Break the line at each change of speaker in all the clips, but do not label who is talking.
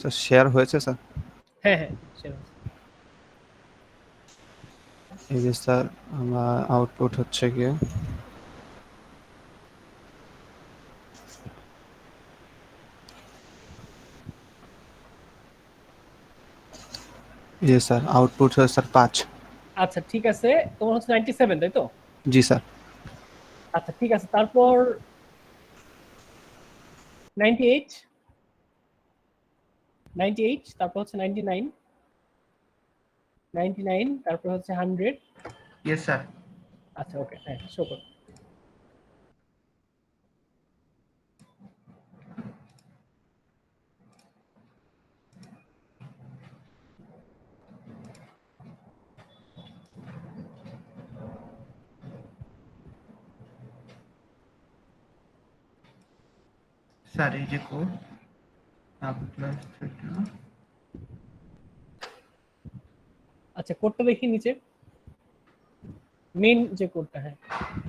তো শেয়ার হয়েছে স্যার?
হ্যাঁ হ্যাঁ সেটা
এই যে স্যার আমার আউটপুট হচ্ছে গিয়ে এই যে স্যার আউটপুট হচ্ছে স্যার 5।
আচ্ছা ঠিক আছে, তোমার হচ্ছে 97 তাই তো?
জি স্যার।
আচ্ছা ঠিক আছে, তারপর 98, 98, তারপর হচ্ছে 99, 99, তারপর হচ্ছে 100।
Yes sir.
আচ্ছা ওকে, হ্যাঁ শো করো।
স্যার এই যে কোড প্লাস
আচ্ছা কোডটা দেখি নিচে, মেইন যে কোডটা, হ্যাঁ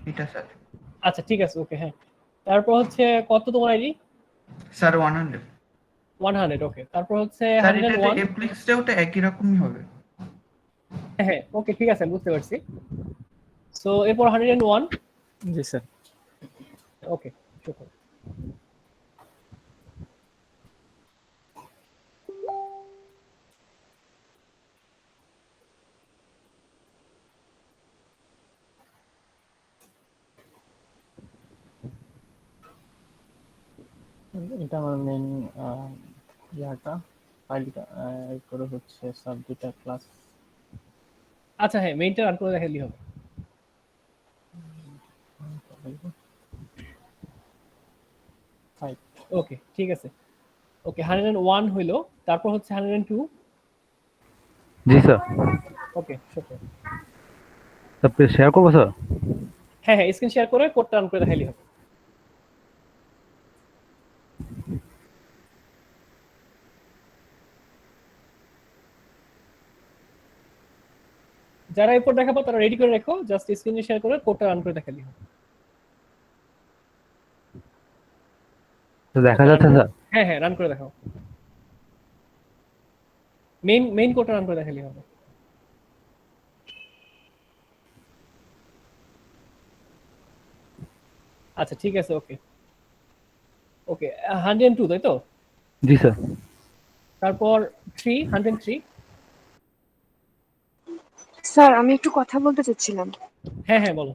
এটা স্যার।
আচ্ছা ঠিক আছে ওকে, হ্যাঁ তারপর হচ্ছে কত তোমার আইডি?
স্যার 100।
100, ওকে তারপর হচ্ছে
স্যার এটা
101।
এপ্লিক্সটাও তো একই রকমই হবে।
হ্যাঁ ওকে ঠিক আছে, বুঝতে পারছি। সো এরপর 101।
জি স্যার।
ওকে শো করো।
এটা আমার মেইন ইয়াটা ফাইলটা করে হচ্ছে সাবজেক্ট ক্লাস।
আচ্ছা হ্যাঁ, মেইনটা রান করে দেখালেই হবে। ওকে ঠিক আছে, ওকে 101 হইলো, তারপর হচ্ছে 102।
জি স্যার।
ওকে শো করো।
তারপরে শেয়ার করবো স্যার?
হ্যাঁ হ্যাঁ, স্ক্রিন শেয়ার করে কোডটা রান করে দেখালেই হবে। যারা এরপর দেখাবো তারা রেডি করে রাখো, জাস্ট স্ক্রিন শেয়ার করে কোডটা রান করে দেখালেই হবে।
তো দেখা যাচ্ছে স্যার?
হ্যাঁ হ্যাঁ রান করে দেখাও, মেইন কোডটা রান করে দেখালেই হবে। আচ্ছা ঠিক আছে ওকে, ওকে 102 তাই তো?
জি স্যার।
তারপর 103।
স্যার আমি একটু কথা বলতে চাচ্ছিলাম।
হ্যাঁ হ্যাঁ বলো।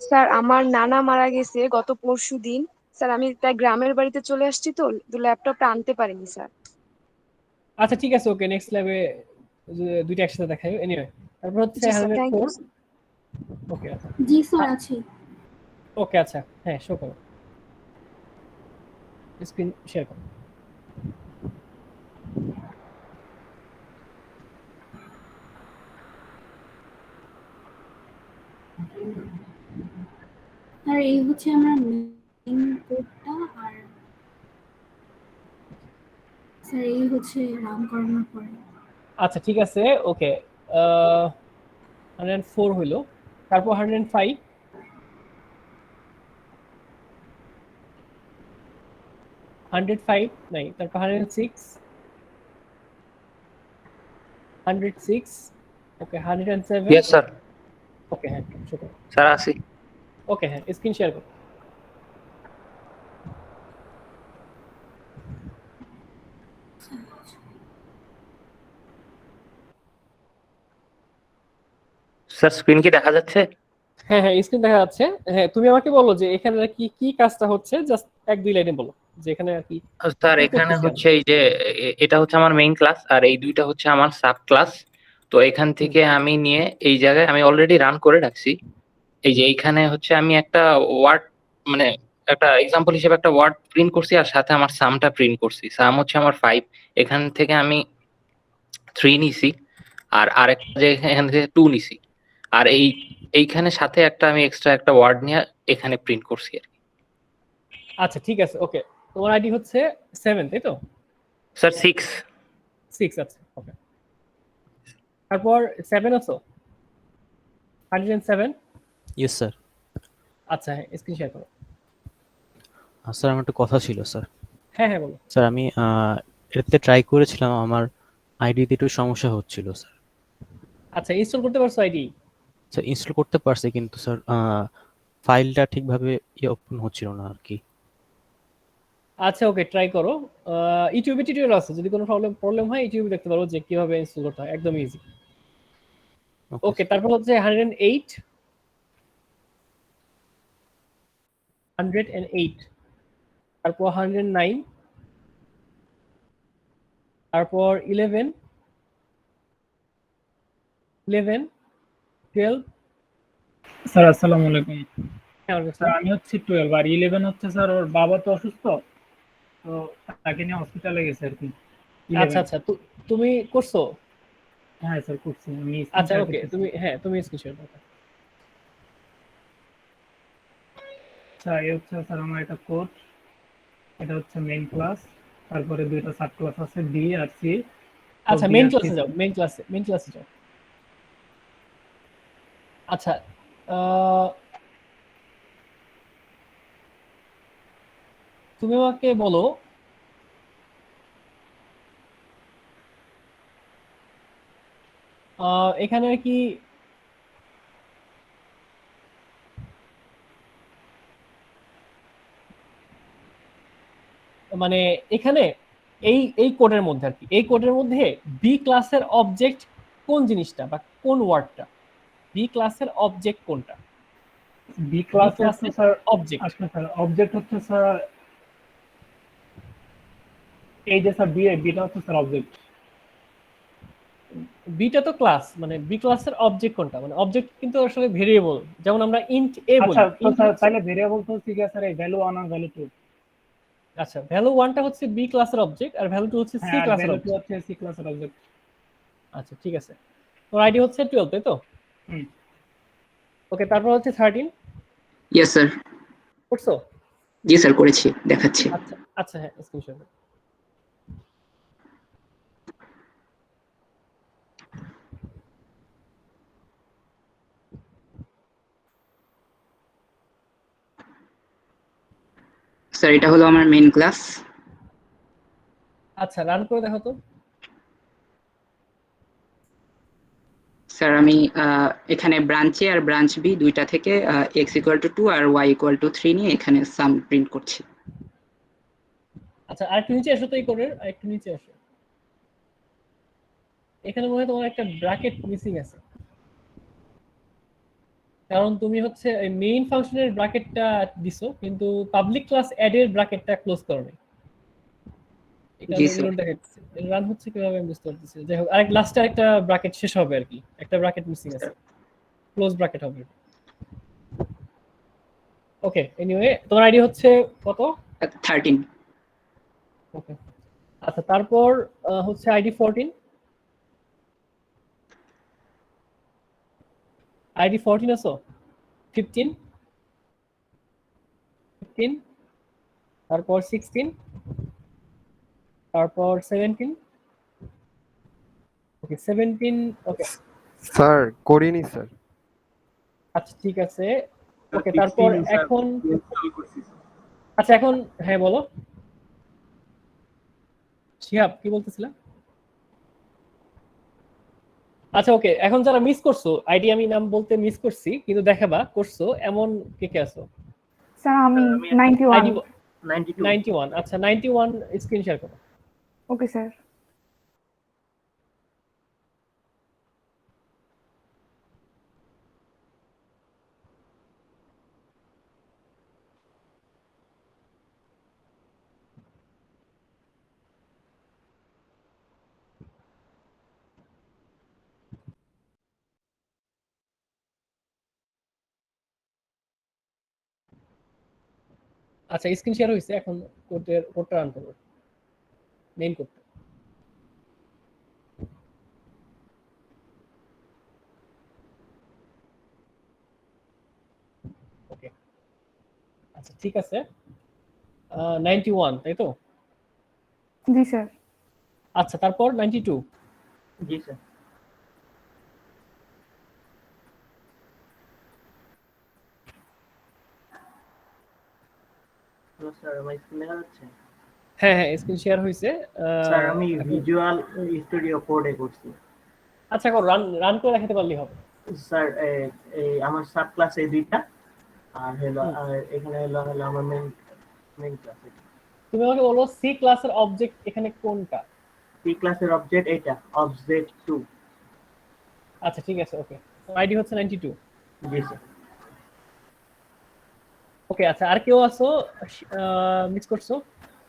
স্যার আমার নানা মারা গেছে গত পরশুদিন। স্যার আমি তাই গ্রামের বাড়িতে চলে আসছি, তো ল্যাপটপটা আনতে পারিনি স্যার।
আচ্ছা ঠিক আছে ওকে, নেক্সট ল্যাবে দুইটা একসাথে দেখাই এনিওয়ে। তারপর হচ্ছে
জি স্যার, থ্যাংক ইউ।
104। ওকে আচ্ছা
জি স্যার আছি।
ওকে আচ্ছা হ্যাঁ শো করো, স্ক্রিন শেয়ার করো।
আর এই হচ্ছে আমার মেইন কোডটা, আর স্যার এই হচ্ছে রান করানোর পরে।
আচ্ছা ঠিক আছে ওকে, 104 হইলো, তারপর 105। 105 নাই, তারপর 106। 106 ওকে, 107।
Yes sir.
ওকে হ্যাঁ শো করো।
স্যার আসি।
ওকে হ্যাঁ স্ক্রিন শেয়ার করো।
স্যার স্ক্রিন কি দেখা যাচ্ছে?
হ্যাঁ হ্যাঁ স্ক্রিন দেখা যাচ্ছে। হ্যাঁ তুমি আমাকে বলো যে এখানে কি কি কাজটা হচ্ছে, জাস্ট এক দুই লাইনে বলো যে এখানে আর কি।
স্যার
কি
এখানে
করতেছি
হচ্ছে এই যে এটা হচ্ছে আমার মেইন ক্লাস আর এই দুইটা হচ্ছে আমার সাব ক্লাস। তো এখান থেকে আমি নিয়ে এই জায়গায় আমি অলরেডি রান করে রাখছি। এই যে এইখানে হচ্ছে আমি একটা ওয়ার্ড মানে একটা এক্সাম্পল হিসেবে একটা ওয়ার্ড প্রিন্ট করছি আর সাথে আমার সামটা প্রিন্ট করছি। সাম হচ্ছে আমার 5, এখান থেকে আমি 3 নিছি আর আরেকটা যে এখান থেকে 2 নিছি। আর এইখানে সাথে একটা আমি এক্সট্রা একটা ওয়ার্ড নিয়ে এখানে প্রিন্ট করছি আর কি।
আচ্ছা ঠিক আছে ওকে, তোমার আইডি হচ্ছে 7 তাই তো?
স্যার 6।
6 আচ্ছা ওকে, তারপর 7 আছো? 107।
Yes sir.
আচ্ছা হ্যাঁ স্ক্রিন শেয়ার করো।
স্যার আমার একটা কথা ছিল স্যার।
হ্যাঁ হ্যাঁ বলো।
স্যার আমি এটাতে ট্রাই করেছিলাম, আমার আইডিতে একটু সমস্যা হচ্ছিল স্যার।
আচ্ছা, ইনস্টল করতে পারছো আইডি?
স্যার ইনস্টল করতে পারছি, কিন্তু স্যার ফাইলটা ঠিকভাবে ওপেন হচ্ছিল না আর কি।
আচ্ছা, ওকে, ট্রাই করো। ইউটিউবে টিউটোরিয়াল আছে, যদি কোনো প্রবলেম প্রবলেম হয় ইউটিউবে দেখতে পারো যে কিভাবে ইনস্টল করতে হয়, একদম ইজি। ওকে, তারপর হচ্ছে 108, 108, তারপর 109, তারপর 11, 11, 12।
স্যার আসসালামু আলাইকুম।
হ্যাঁ,
স্যার আমি হচ্ছে 12 আর 11 হচ্ছে স্যার ওর বাবা তো অসুস্থ, তো তাকে নিয়ে হসপিটালে গেছে আর কি।
আচ্ছা
11।
আচ্ছা, তুমি করছো?
হ্যাঁ স্যার করছি, আমি স্ক্রিন
আচ্ছা,
শেয়ার
ওকে,
করতেছি।
তুমি স্ক্রিনশট দাও।
আচ্ছা এই হচ্ছে স্যার আমার একটা কোড, এটা হচ্ছে মেইন ক্লাস, তারপরে দুইটা সাব ক্লাস আছে বি আর সি। তো
আচ্ছা,
বি
মেইন
আর সি,
ক্লাসে যাও, মেইন ক্লাসে যাও। আচ্ছা, আহ, তুমি আমাকে বলো, এখানে আর কি মানে এখানে এই কোডের মধ্যে আর কি, এই কোডের মধ্যে বি ক্লাসের অবজেক্ট কোন জিনিসটা বা কোন ওয়ার্ডটা, বি ক্লাসের অবজেক্ট কোনটা?
বি
বি
ক্লাসের তো
ক্লাসের
স্যার,
অবজেক্ট।
আচ্ছা স্যার অবজেক্ট হচ্ছে স্যার এই যে স্যার বি, বিটা হচ্ছে স্যার অবজেক্ট।
বিটা তো ক্লাস, মানে বি ক্লাসের অবজেক্ট কোনটা, মানে অবজেক্ট কিন্তু আসলে ভেরিয়েবল, যেমন আমরা ইন্ট এ
আচ্ছা
বলি,
তো
ইন্ট
স্যার
হচ্ছে,
তাহলে ভেরিয়েবল তো ঠিক আছে স্যার, এই ভ্যালু 1 আর ভ্যালু 2।
আচ্ছা, ভ্যালু ওয়ানটা হচ্ছে বি ক্লাসের অবজেক্ট আর ভ্যালু টু হচ্ছে সি
হ্যাঁ আর
ক্লাসের
ভ্যালু 2
অবজেক্ট।
হচ্ছে সি ক্লাসের অবজেক্ট।
আচ্ছা, ঠিক আছে, তোর আইডি হচ্ছে 12, তাই তো?
হুম।
ওকে, তারপর হচ্ছে 13,
ইয়েস স্যার।
করছো?
জি স্যার করেছি, দেখাচ্ছি।
আচ্ছা আচ্ছা, হ্যাঁ, স্ক্রিনশট।
স্যার এটা হলো আমার মেইন ক্লাস।
আচ্ছা, রান করে দেখো তো।
স্যার আমি এখানে ব্রাঞ্চে আর ব্রাঞ্চ বি দুইটা থেকে এক্স ইকুয়াল টু 2 আর ওয়াই ইকুয়াল টু 3 নিয়ে এখানে সাম প্রিন্ট করছি।
আচ্ছা, আরেকটু নিচে আসো তো, এই কোডের আরেকটু নিচে আসো। এখানে মনে হয় তোমার একটা ব্র্যাকেট মিসিং আছে, কারণ তুমি হচ্ছে মেইন ফাংশনের ব্র্যাকেটটা দিছো কিন্তু পাবলিক ক্লাস অ্যাড এর ব্র্যাকেটটা ক্লোজ করো নাই। এটা
জি স্যার।
এরর দেখাচ্ছে, রান হচ্ছে কিভাবে আমি বুঝতে পারতেছি না। যাই হোক, আরেক লাস্টে আরেকটা ব্র্যাকেট শেষ হবে আর কি, একটা ব্র্যাকেট মিসিং আছে, ক্লোজ ব্র্যাকেট হবে। ওকে, এনিওয়ে, তোমার আইডি হচ্ছে কত?
13।
ওকে, আচ্ছা, তারপর হচ্ছে আইডি 14, আইডি 14 আছো? 15, 15, তারপর 16, তারপর 17। ওকে, 17। ওকে,
স্যার করিনি স্যার।
আচ্ছা, ঠিক আছে। ওকে, তারপর এখন, আচ্ছা এখন, হ্যাঁ বলো শিহাব, কি বলতেছিলাম? আচ্ছা, ওকে, এখন যারা মিস করছো আইডি, আমি নাম বলতে মিস করছি কিন্তু দেখাবা করছো, এমন কে কে আছো?
স্যার আমি 91।
আইডি 91। আচ্ছা, 91 স্ক্রিন শেয়ার করো।
Okay sir.
আচ্ছা, স্ক্রিন শেয়ার হয়েছে, এখন কোডটা রান করো, মেইন কোডটা। ওকে, আচ্ছা, ঠিক আছে। 91, তাই তো?
জি স্যার।
আচ্ছা, তারপর 92।
জি স্যার।
স্যার আমার স্ক্রিন দেখা যাচ্ছে?
হ্যাঁ হ্যাঁ স্ক্রিন শেয়ার হয়েছে।
স্যার আমি ভিজুয়াল স্টুডিও কোডে করছি।
আচ্ছা করো, রান করে দেখাতে পারলেই হবে।
স্যার এই আমার সাব ক্লাস এই দুইটা আর হলো আর এখানে হলো আমার মেইন ক্লাস।
তুমি আমাকে বলো সি ক্লাসের অবজেক্ট এখানে কোনটা?
সি ক্লাসের অবজেক্ট এটা অবজেক্ট 2।
আচ্ছা ঠিক আছে, ওকে। আইডি হচ্ছে 92।
জি স্যার।
ওকে আচ্ছা, আর কেউ আছো মিস করছো?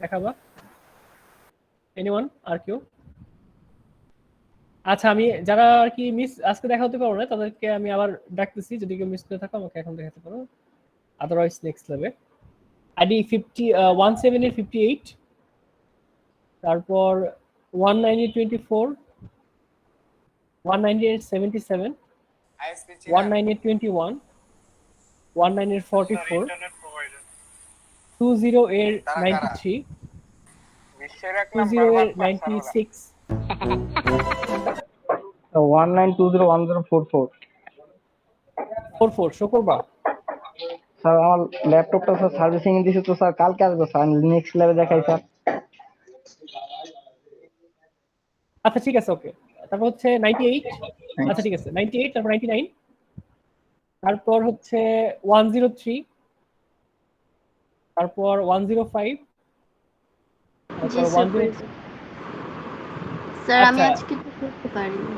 দেখাবা এনিওয়ান? আর কেউ? আচ্ছা আমি যারা আর কি মিস আজকে দেখা হতে পারো না তাদেরকে আমি আবার ডাকতেছি, যদি কেউ মিস করে থাকো আমাকে এখন দেখাতে পারো, আদারওয়াইজ নেক্সট লেভে। আইডি 17 এর 58, তারপর 19 এর 24, 19 এর 77, 19 এর 21, 19 এর 44, 20 এর 93, 20 এর 96, 44 শো করবা?
স্যার আমার ল্যাপটপটা স্যার সার্ভিসিং এ দিয়েছে তো স্যার কালকে আসবে স্যার, নেক্সট ল্যাবে দেখাই স্যার।
আচ্ছা ঠিক আছে, ওকে। তারপর হচ্ছে 98, আচ্ছা ঠিক আছে 98, তারপর 99, তারপর হচ্ছে 103, তারপর 105, তারপর 106।
স্যার আমি আজকে তো করতে পারিনি।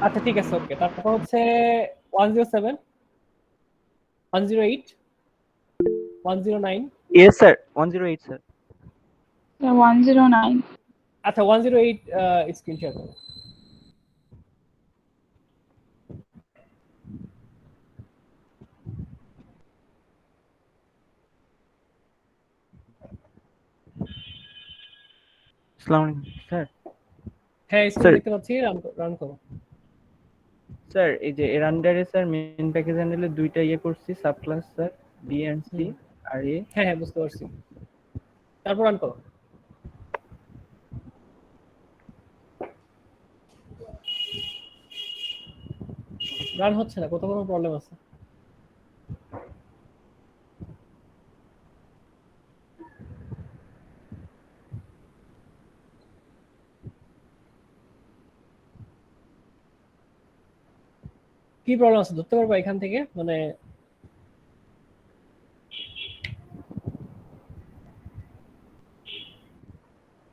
আচ্ছা ঠিক আছে, ওকে। তারপর হচ্ছে 107, 108, 109।
Yes sir 108 sir.
109।
আচ্ছা 108 স্ক্রিন শেয়ার করো।
আসসালামু আলাইকুম স্যার।
হ্যাঁ স্ক্রিন দেখতে পাচ্ছি, রান করো।
স্যার এই যে এর আন্ডারে স্যার মেইন প্যাকেজ হ্যান্ডেলে দুইটা ইয়ে করছি sub class sir, B and C আর এ।
হ্যাঁ হ্যাঁ বুঝতে পারছি, তারপর রান করো। রান হচ্ছে না, কোথাও কোনো প্রবলেম আছে? কি প্রবলেম আছে ধরতে পারবা এখান থেকে? মানে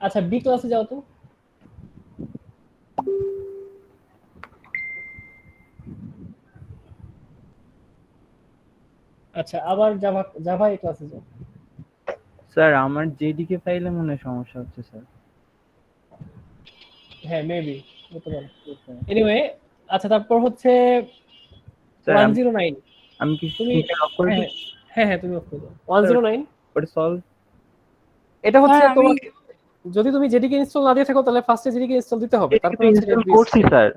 আচ্ছা বি ক্লাসে যাও তো। আচ্ছা আবার জাভা এ ক্লাসে যাও।
স্যার আমার জেডিকে ফাইলে মনে হয় সমস্যা হচ্ছে স্যার।
হ্যাঁ মেবি হতে পারে। এনিওয়ে আচ্ছা তারপর হচ্ছে
স্যার
109।
আমি কি
তুমি
অফ করে দিই?
হ্যাঁ হ্যাঁ তুমি অফ করে দাও। 109
ওটা সলভ।
এটা হচ্ছে তোমাকে যদি তুমি জেডিকে ইনস্টল না দিয়ে থাকো তাহলে ফার্স্টে জেডিকে ইনস্টল দিতে হবে, তারপর হচ্ছে
ইনস্টল করছি স্যার।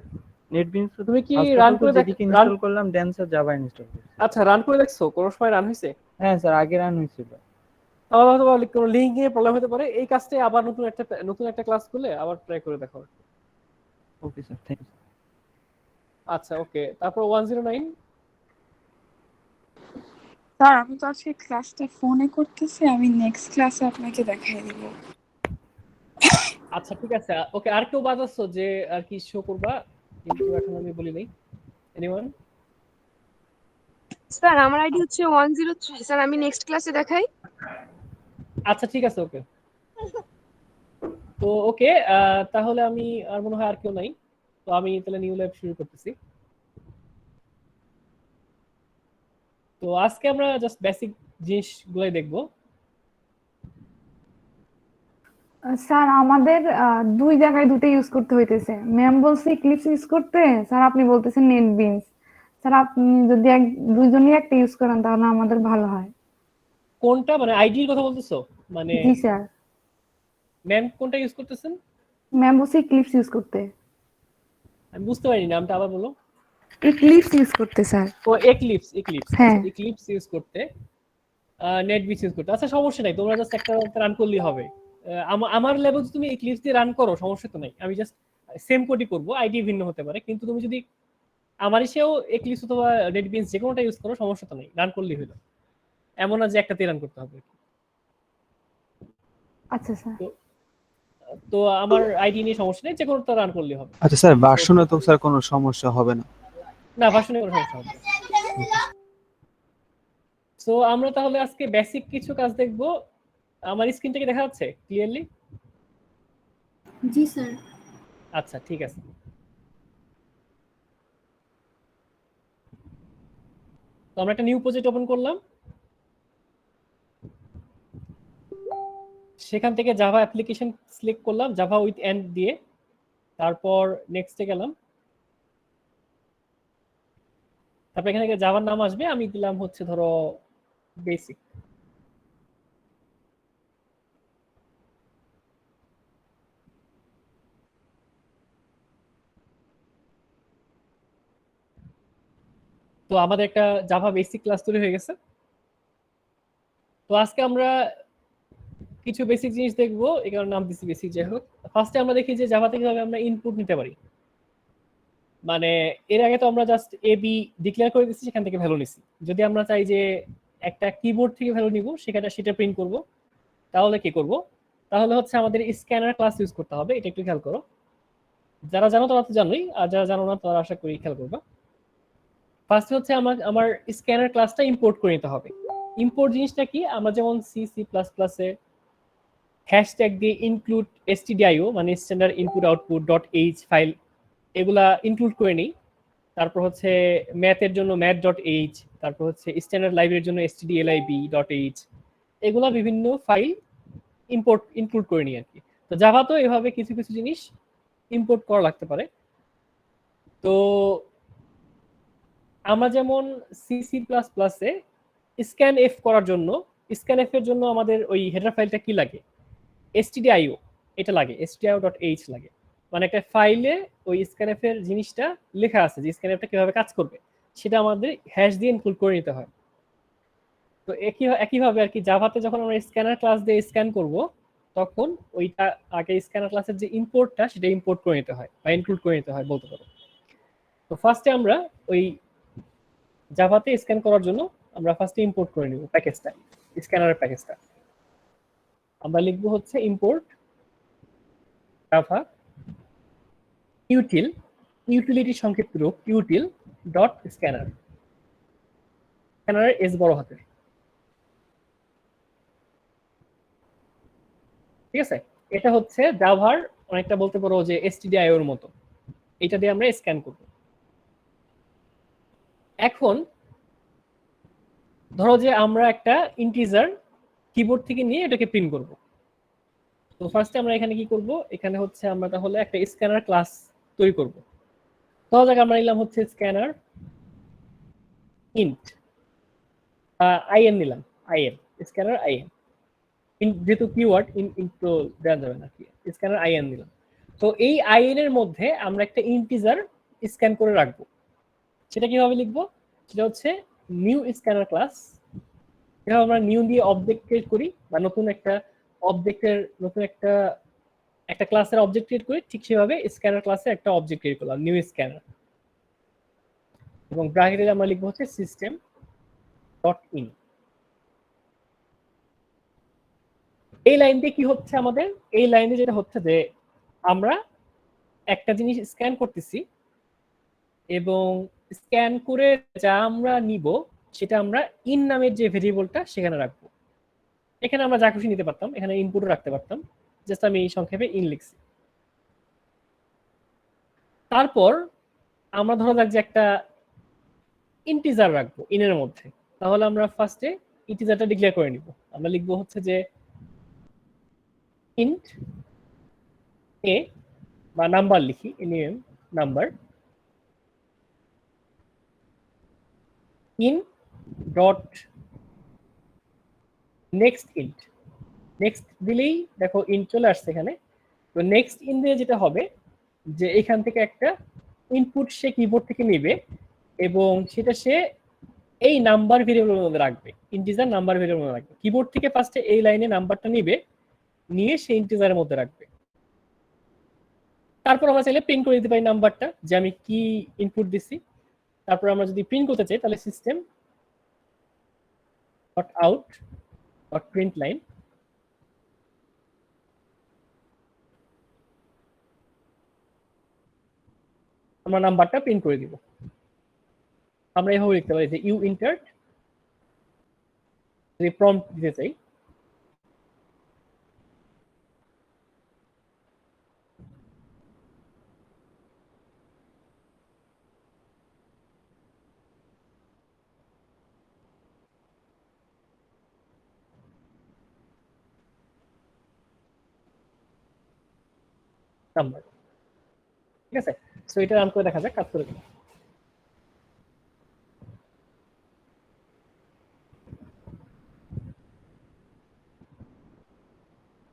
নেটবিনস
তুমি কি রান করে
জেডিকে ইনস্টল করলাম, দেন স্যার জাভা ইনস্টল করছি।
আচ্ছা রান করে দেখছো কোন সময় রান হয়েছে?
হ্যাঁ স্যার আগে রান হয়েছিল।
তাহলে হয়তো কোনো লিংকে প্রবলেম হতে পারে। এই কাজটা আবার নতুন একটা ক্লাস খুলে আবার ট্রাই করে দেখো।
Okay sir, thank you.
আচ্ছা ওকে, তারপর 109।
স্যার আমি তো আজকে ক্লাসটা ফোনে করতেছি, আমি নেক্সট ক্লাসে আপনাকে দেখাই দিব।
আচ্ছা ঠিক আছে, ওকে। আর কেউ বাদ আছো যে আর কি শো করবা? কিন্তু এখন আমি বলি নাই। এনিওয়ান?
স্যার আমার আইডি হচ্ছে 103। স্যার আমি নেক্সট ক্লাসে দেখাই।
আচ্ছা ঠিক আছে, ওকে। তো ওকে তাহলে আমি আর মনে হয় আর কেউ নাই, তো আমি তাহলে নিউ ল্যাব শুরু করতেছি। তো আজকে আমরা জাস্ট বেসিক জিনিসগুলাই দেখবো।
স্যার আমাদের দুই জায়গায় দুটো ইউজ করতে হইতেছে। ম্যাম বলছে ইক্লিপস ইউজ করতে, স্যার আপনি বলতেছেন নেটবিনস। স্যার আপনি যদি দুইজনই একটা ইউজ করেন তাহলে আমাদের ভালো হয়।
কোনটা মানে আইডির কথা বলতেছো? মানে
জি স্যার।
ম্যাম কোনটা ইউজ করতেছেন?
ম্যাম বলছে ইক্লিপস ইউজ করতে।
আমি বুঝতে পারিনি, নামটা আবার বলো।
ইক্লিপস ইউজ করতে স্যার।
ও এক্লিপস
হ্যাঁ।
এক্লিপস ইউজ করতে, নেটবিনস ইউজ করতে। আচ্ছা সমস্যা নাই, তোমরা জাস্ট একটা রান করলেই হবে। আমার লেভেল যদি তুমি এক্লিপস দিয়ে রান করো সমস্যা তো নাই, আমি জাস্ট সেম কোডই করব, আইডি ভিন্ন হতে পারে। কিন্তু তুমি যদি আমার এসেও এক্লিপস অথবা নেটবিনস যে কোনোটা ইউজ করো সমস্যা তো নাই, রান করলেই হলো। এমন না যে একটাতে রান করতে হবে।
আচ্ছা স্যার।
তো আমার আইডি নিয়ে সমস্যা নেই, যে কোনোটা রান করলে হবে।
আচ্ছা স্যার, ভার্সনে তো স্যার কোনো সমস্যা হবে না?
না, ভার্সনে কোনো সমস্যা হবে না। সো আমরা তাহলে আজকে বেসিক কিছু কাজ দেখব। আমার স্ক্রিনটাকে দেখা যাচ্ছে ক্লিয়ারলি?
জি স্যার।
আচ্ছা, ঠিক আছে। তো আমরা একটা নিউ প্রজেক্ট ওপেন করলাম, সেখান থেকে জাভা অ্যাপ্লিকেশন সিলেক্ট করলাম জাভা উইথ এন্ড দিয়ে, তারপর নেক্সটে গেলাম, তারপর এখানে জাভার নাম আসবে, আমি দিলাম হচ্ছে ধরো বেসিক। তো আমাদের একটা জাভা বেসিক ক্লাস তৈরি হয়ে গেছে। তো আজকে আমরা কিছু বেসিক জিনিস দেখবো, এই কারণে নাম দিচ্ছি বেসিক। যাই হোক, ফার্স্টে আমরা দেখি যে জাভাতে কিভাবে আমরা ইনপুট নিতে পারি। মানে এর আগে তো আমরা জাস্ট এ বি ডিক্লেয়ার করে দিচ্ছি, সেখান থেকে ভ্যালু নিচ্ছি। যদি আমরা চাই যে একটা কিবোর্ড থেকে ভ্যালু নিব, সেটা প্রিন্ট করব, তাহলে কি করব? তাহলে হচ্ছে আমাদের স্ক্যানার ক্লাস ইউজ করতে হবে। এটা একটু খেয়াল করো, যারা জানো তারা তো জানোই, আর যারা জানো না তারা আশা করি খেয়াল করবা। ফার্স্টে হচ্ছে আমার স্ক্যানার ক্লাসটা ইম্পোর্ট করে নিতে হবে। ইম্পোর্ট জিনিসটা কি? আমরা যেমন সি প্লাস এ হ্যাশট্যাগ দিয়ে ইনক্লুড stdio মানে standard input output dot H file, এগুলা ইনক্লুড করে নিই। তারপর হচ্ছে ম্যাথের জন্য ম্যাথ ডট এইচ, তারপর হচ্ছে স্ট্যান্ডার্ড লাইব্রেরির জন্য stdlib ডট এইচ, এগুলা বিভিন্ন ফাইল ইনক্লুড করে নিই আর কি। তো জাভা তো এভাবে কিছু কিছু জিনিস ইম্পোর্ট করা লাগতে পারে। তো আমরা যেমন সি প্লাস এ স্ক্যান এফ করার জন্য, স্ক্যান এফ এর জন্য আমাদের ওই হেডার ফাইলটা কি লাগে? stdio, এটা লাগে, stdio.h লাগে। মানে একটা ফাইলে ওই স্ক্যানএফ এর জিনিসটা লেখা আছে, যে স্ক্যানএফটা কিভাবে কাজ করবে, সেটা আমাদের হ্যাশ দিয়ে ইনক্লুড করে নিতে হয়। তো একইভাবে আর কি জাভাতে যখন আমরা স্ক্যানার ক্লাস দিয়ে স্ক্যান করব, তখন ওইটা আগে স্ক্যানার ক্লাসের যে ইম্পোর্টটা, সেটা ইম্পোর্ট করে নিতে হয় বা ইনক্লুড করে নিতে হয় বলতে পারো। তো ফার্স্টে আমরা ওই জাভাতে স্ক্যান করার জন্য আমরা ফার্স্টে ইম্পোর্ট করে নিব প্যাকেজটা, স্ক্যানারের প্যাকেজটা। আমরা লিখবো হচ্ছে ইম্পোর্ট জাভা util, ইউটিলিটি সংক্ষিপ্ত রূপ util ডট স্ক্যানার, স্ক্যানারের এস বড় হাতের, ঠিক আছে? এটা হচ্ছে জাভার অনেকটা বলতে পারো যে stdio এর মতো, এটা দিয়ে আমরা স্ক্যান করব। এখন ধরো যে আমরা একটা ইন্টিজার কিবোর্ড থেকে নিয়ে এটাকে প্রিন্ট করব। তো ফার্স্টে আমরা এখানে কি করব? এখানে হচ্ছে আমরা তাহলে একটা স্ক্যানার ক্লাস তৈরি করব। ধরা যাক আমরা নিলাম হচ্ছে স্ক্যানার ইন্ট আইএন নিলাম, আইএন স্ক্যানার আইএন, যেহেতু কিওয়ার্ড ইন তো দেওয়া যাবে না, স্ক্যানার আইএন দিলাম। তো এই আইএন এর মধ্যে আমরা একটা ইন্টিজার স্ক্যান করে রাখবো। সেটা কিভাবে লিখবো? সেটা হচ্ছে নিউ স্ক্যানার ক্লাস। এভাবে আমরা নিউ দিয়ে অবজেক্ট ক্রিয়েট করি, বা নতুন একটা ক্লাসের অবজেক্ট ক্রিয়েট করি, ঠিক সেভাবে স্ক্যানার ক্লাসে একটা অবজেক্ট ক্রিয়েট করলাম নিউ স্ক্যানার, এবং ব্র্যাকেটে আমরা লিখবো হচ্ছে সিস্টেম ডট ইন। এই লাইন দিয়ে কি হচ্ছে আমাদের? এই লাইনে যেটা হচ্ছে যে আমরা একটা জিনিস স্ক্যান করতেছি, এবং স্ক্যান করে যা আমরা নিব সেটা আমরা ইন নামের যে ভেরিয়েবলটা সেখানে রাখবো। এখানে আমরা যা খুশি নিতে পারতাম, এখানে ইনপুটও রাখতে পারতাম, জাস্ট আমি এই সংক্ষেপে ইন লিখছি। তারপর আমরা ধরা যাক যে একটা ইন্টিজার রাখবো ইনের মধ্যে, তাহলে আমরা ফার্স্টে ইন্টিজারটা ডিক্লেয়ার করে নিব। আমরা লিখবো হচ্ছে যে ইন্ট এ, বা নাম্বার লিখি, name number, in dot next int. Next দিলেই দেখো ইন্ট চলে আসছে এখানে। তো নেক্সট ইন দিয়ে যেটা হবে যে এখান থেকে একটা ইনপুট সে কিবোর্ড থেকে নেবে, এবং সেটা সে এই নাম্বার ভেরিয়েবলের মধ্যে রাখবে, ইন্টিজার নাম্বার ভেরিয়েবলের মধ্যে রাখবে। কিবোর্ড থেকে ফার্স্টে এই লাইনে নাম্বারটা নিবে, নিয়ে সে ইন্টিজারের মধ্যে রাখবে। তারপর আমরা চাইলে প্রিন্ট করে দিতে পারি নাম্বারটা, যে আমি কি ইনপুট দিচ্ছি। তারপর আমরা যদি প্রিন্ট করতে চাই, তাহলে system dot out dot print line, আমরা নাম্বারটা প্রিন্ট করে দিব। আমরা এভাবে লিখতে পারি যে ইউ এন্টার্ড, যদি প্রম্পট দিতে চাই নাম্বার, ঠিক আছে। সো এটা রান করে দেখা যাক কাজ করে কিনা।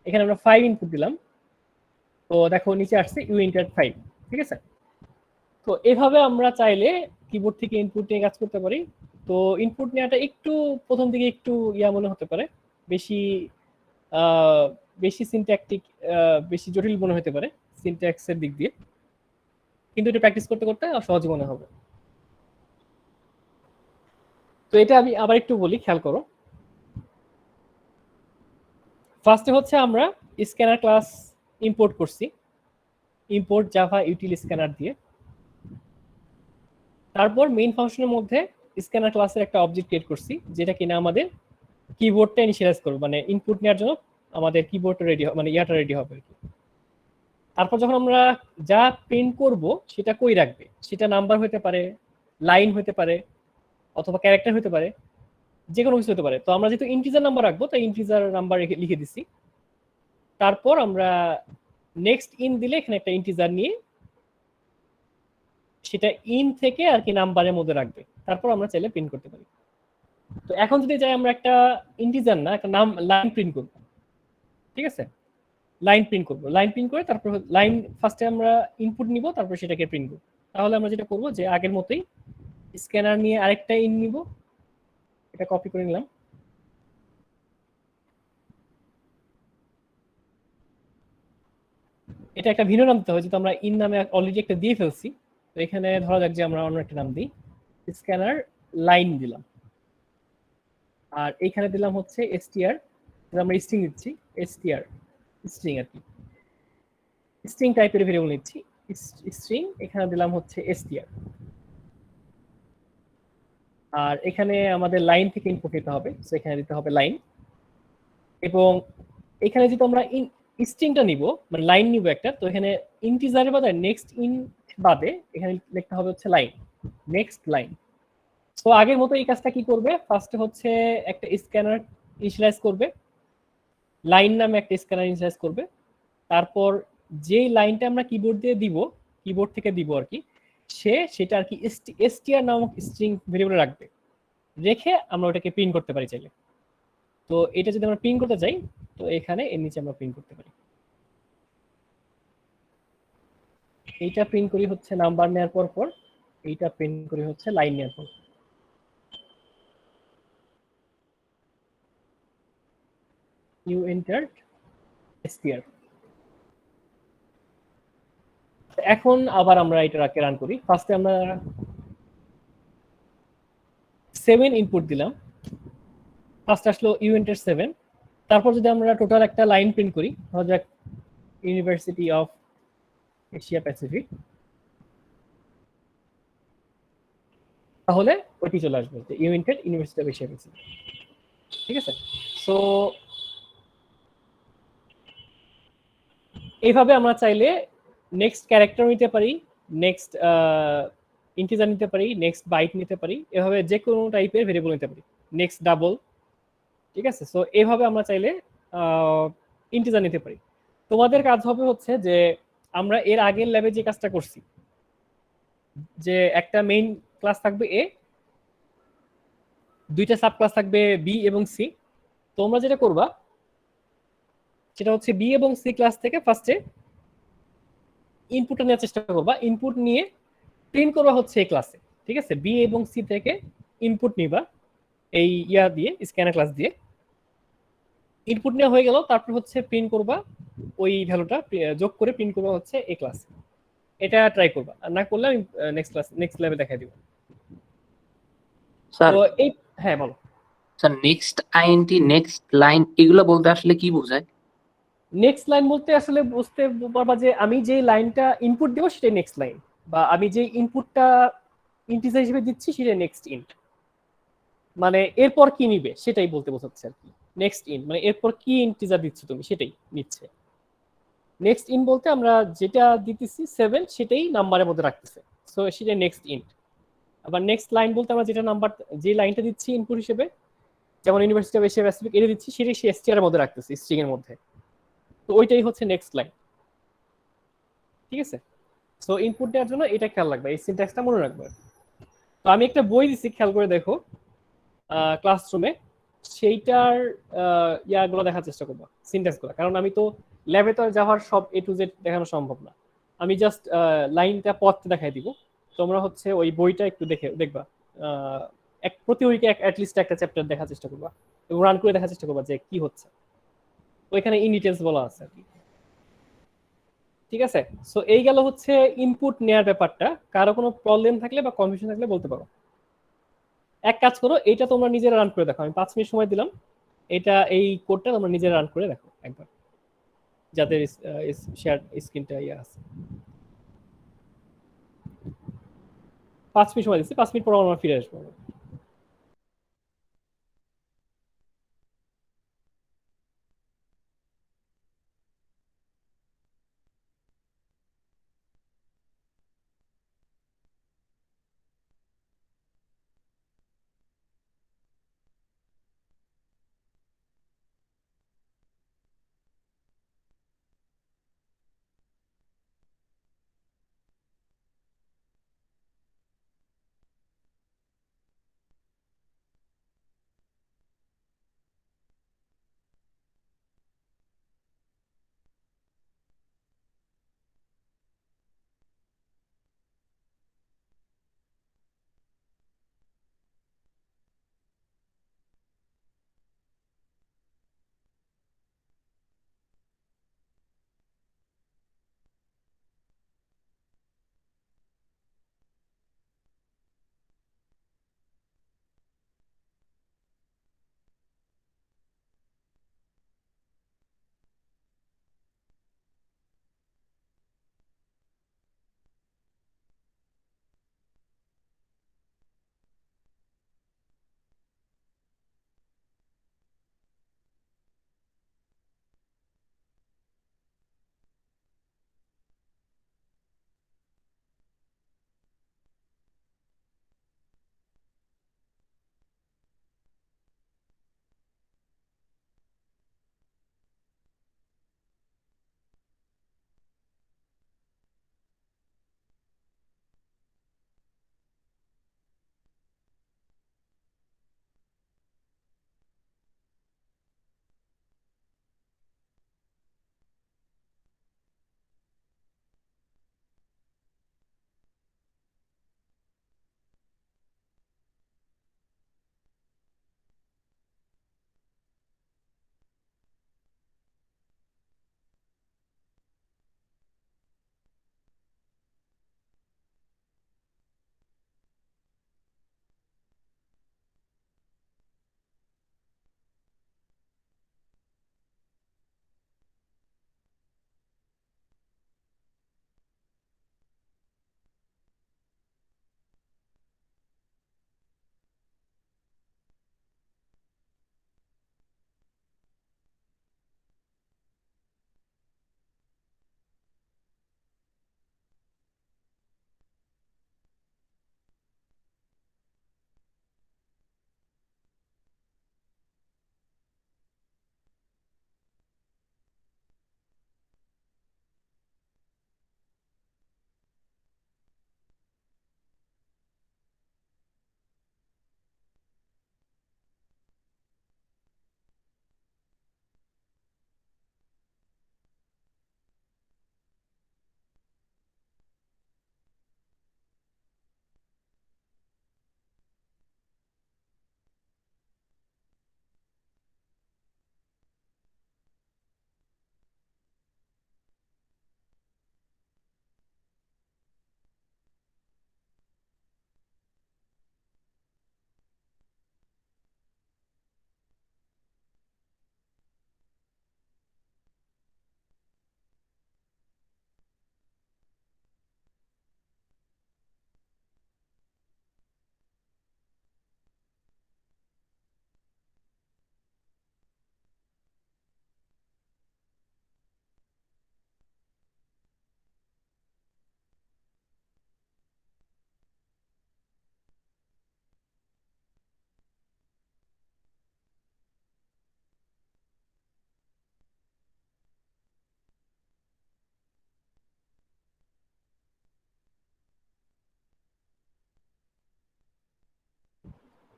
এখানে আমরা 5 ইনপুট দিলাম, তো দেখো নিচে আসছে ইউ এন্টার্ড 5, ঠিক আছে। তো এভাবে আমরা চাইলে কিবোর্ড থেকে ইনপুট নিয়ে কাজ করতে পারি। তো ইনপুট নেওয়াটা একটু প্রথম দিকে একটু মনে হতে পারে, বেশি বেশি সিনট্যাকটিক, বেশি জটিল মনে হতে পারে সিনট্যাক্সের দিক দিয়ে, কিন্তু এটা প্র্যাকটিস করতে করতে সহজ মনে হবে। তো এটা আমি আবার একটু বলি, খেয়াল করো। ফার্স্টে হচ্ছে আমরা স্ক্যানার ক্লাস ইম্পোর্ট করছি, ইম্পোর্ট জাভা ইউটিল স্ক্যানার দিয়ে। তারপর মেইন ফাংশনের মধ্যে স্ক্যানার ক্লাসের একটা অবজেক্ট ক্রিয়েট করছি, যেটা কিনা আমাদের কিবোর্ডটা ইনিশিয়ালাইজ করবে, মানে ইনপুট নেওয়ার জন্য আমাদের কিবোর্ডটা রেডি হবে, মানে ইয়াটা রেডি হবে আর কি। তারপর যখন আমরা যা প্রিন্ট করব সেটা কই রাখবে, সেটা নাম্বার হতে পারে, লাইন হতে পারে, অথবা ক্যারেক্টার হতে পারে, যে কোনো কিছু হতে পারে। তো আমরা যেহেতু ইন্টিজার নাম্বার রাখবো, তাই ইন্টিজার নাম্বার লিখে দিছি। তারপর আমরা নেক্সট ইন দিলে এখানে একটা ইন্টিজার নিয়ে সেটা ইন থেকে আর কি নাম্বারের মধ্যে রাখবে, তারপর আমরা চাইলে প্রিন্ট করতে পারি। তো এখন যদি চাই আমরা একটা ইন্টিজার না, একটা নাম লাইন প্রিন্ট করব, ঠিক আছে। লাইন প্রিন্ট করব, লাইন প্রিন্ট করে তারপর লাইন ফার্স্টে আমরা ইনপুট নিব, তারপর সেটাকে প্রিন্ট করব। তাহলে আমরা যেটা করব যে আগের মতোই স্ক্যানার নিয়ে আরেকটা ইন নিব, এটা কপি করে নিলাম। এটা একটা ভিন্ন নাম দিতে হবে, যেহেতু আমরা ইন নামে অলরেডি একটা দিয়ে ফেলছি। তো এখানে ধরা যাক যে আমরা অন্য একটা নাম দিই, স্ক্যানার লাইন দিলাম। আর এইখানে দিলাম হচ্ছে str, আমরা স্ট্রিং দিচ্ছি, str স্ট্রিং আর কি, স্ট্রিং টাইপের ভেরিয়েবল নিচ্ছি স্ট্রিং। এখানে দিলাম হচ্ছে str। আর এখানে আমাদের লাইন থেকে ইনপুট নিতে হবে, সো এখানে দিতে হবে লাইন। এবং এখানে যেহেতু আমরা স্ট্রিংটা নিব, মানে লাইন নিব একটা, তো এখানে ইন্টিজারের বাদে নেক্সট ইন বাদে এখানে লিখতে হবে হচ্ছে লাইন, নেক্সট লাইন। তো আগের মতো এই কাজটা কি করবে, ফার্স্টে হচ্ছে একটা স্ক্যানার ইনিশিয়ালাইজ করবে, লাইন নামে একটা স্ক্যানার ইনিশিয়ালাইজ করবে। তারপর যেই লাইনটা আমরা কিবোর্ড দিয়ে দিব, কিবোর্ড থেকে দিব আর কি, সেটা আর কি str নামক স্ট্রিং ভেরিয়েবল রাখবে, রেখে আমরা ওটাকে প্রিন্ট করতে পারি চাইলে। তো এটা যদি আমরা প্রিন্ট করতে চাই, তো এখানে এর নিচে আমরা প্রিন্ট করতে পারি। এইটা প্রিন্ট করি হচ্ছে নাম্বার নেওয়ার পর, এইটা প্রিন্ট করি হচ্ছে লাইন নেওয়ার পর। You entered str। এখন আবার আমরা এটাকে রান করি। ফার্স্টে আমরা 7 ইনপুট দিলাম, ফার্স্ট আসলো ইউ এন্টার 7। তারপর যদি আমরা টোটাল একটা লাইন প্রিন্ট করি, ধরা যাক ইউনিভার্সিটি অফ এশিয়া প্যাসিফিক, তাহলে ওইটি চলে আসবে যে you enter university of Asia Pacific, ঠিক আছে। সো এইভাবে আমরা চাইলে নেক্সট ক্যারেক্টার নিতে পারি, নেক্সট ইন্টিজার নিতে পারি, নেক্সট বাইট নিতে পারি, এভাবে যে কোনো টাইপের ভেরিয়েবল নিতে পারি, নেক্সট ডাবল, ঠিক আছে। সো এইভাবে আমরা চাইলে ইন্টিজার নিতে পারি। তোমাদের কাজ হবে হচ্ছে যে আমরা এর আগের ল্যাবে যে কাজটা করছি, যে একটা মেইন ক্লাস থাকবে এ, দুইটা সাব ক্লাস থাকবে বি এবং সি। তোমরা যেটা করবা সেটা হচ্ছে বি এবং সি ক্লাস থেকে ফার্স্টে ইনপুটটা নেওয়ার চেষ্টা করবা, ইনপুট নিয়ে প্রিন্ট করবা হচ্ছে এই ক্লাসে, ঠিক আছে। বি এবং সি থেকে ইনপুট নিবা এই দিয়ে স্ক্যানার ক্লাস দিয়ে, ইনপুট নেওয়া হয়ে গেল, তারপর হচ্ছে প্রিন্ট করবা ওই ভ্যালুটা যোগ করে প্রিন্ট করবা হচ্ছে এই ক্লাসে। এটা ট্রাই করবা, আর না করলে আমি নেক্সট লেভেল দেখাই দিব।
স্যার
তো এই হ্যাঁ বলো
sir, next int, next line, এগুলো বলতে আসলে কি বোঝায়?
নেক্সট লাইন বলতে আসলে বুঝতে পারবা যে আমি যে লাইনটা ইনপুট দেবো সেটাই নেক্সট লাইন, বা আমি যে ইনপুটটা ইন্টিজার হিসেবে দিচ্ছি সেটা নেক্সট ইন্ট, মানে এরপর কি নিবে সেটাই বলতে বোঝাচ্ছে আর কি। নেক্সট ইন্ট মানে এরপর কি ইন্টিজার দিচ্ছ তুমি সেটাই নিচ্ছে। নেক্সট ইন বলতে আমরা যেটা দিতেছি 7 সেটাই নাম্বারের মধ্যে রাখতেছে, সো সেটা নেক্সট ইন্ট। আবার নেক্সট লাইন বলতে আমরা যেটা নাম্বার, যে লাইনটা দিচ্ছি ইনপুট হিসেবে, যেমন ইউনিভার্সিটি অফ এশিয়া প্যাসিফিক এটা দিচ্ছি, সেটাই সে এসটিআর এর মধ্যে রাখতেছি স্ট্রিং এর মধ্যে, তো ওইটাই হচ্ছে নেক্সট লাইন। ঠিক আছে, সো ইনপুট দেওয়ার জন্য এটা খেয়াল রাখবে, এই সিনট্যাক্সটা মনে রাখবে। তো আমি একটা বই দিচ্ছি, খেয়াল করে দেখো ক্লাসরুমে, সেইটার ইয়াগুলো দেখার চেষ্টা করবো, সিনট্যাক্সগুলো, কারণ আমি তো ল্যাবে তো জাভার সব এ টু জেড দেখানো সম্ভব না, আমি জাস্ট লাইনটা পথটা দেখাই দিব। তোমরা হচ্ছে ওই বইটা একটু দেখবা, এক প্রতি উইকে অ্যাটলিস্ট একটা চ্যাপ্টার দেখার চেষ্টা করবা এবং রান করে দেখার চেষ্টা করবা যে কি হচ্ছে, ওইখানে ইন ডিটেলস বলা আছে আর কি। ঠিক আছে, সো এই গেল হচ্ছে ইনপুট নেয়ার ব্যাপারটা। কারো কোনো প্রবলেম থাকলে বা কনফিউশন থাকলে বলতে পারো। এক কাজ করো, এইটা তোমরা নিজেরা রান করে দেখো, আমি 5 মিনিট সময় দিলাম, এটা এই কোডটা তোমরা নিজেরা রান করে দেখো একবার, যাদের শেয়ার স্ক্রিনটা ইয়ে আছে। 5 মিনিট সময় দিচ্ছি, 5 মিনিট পর আমরা ফিরে আসবো।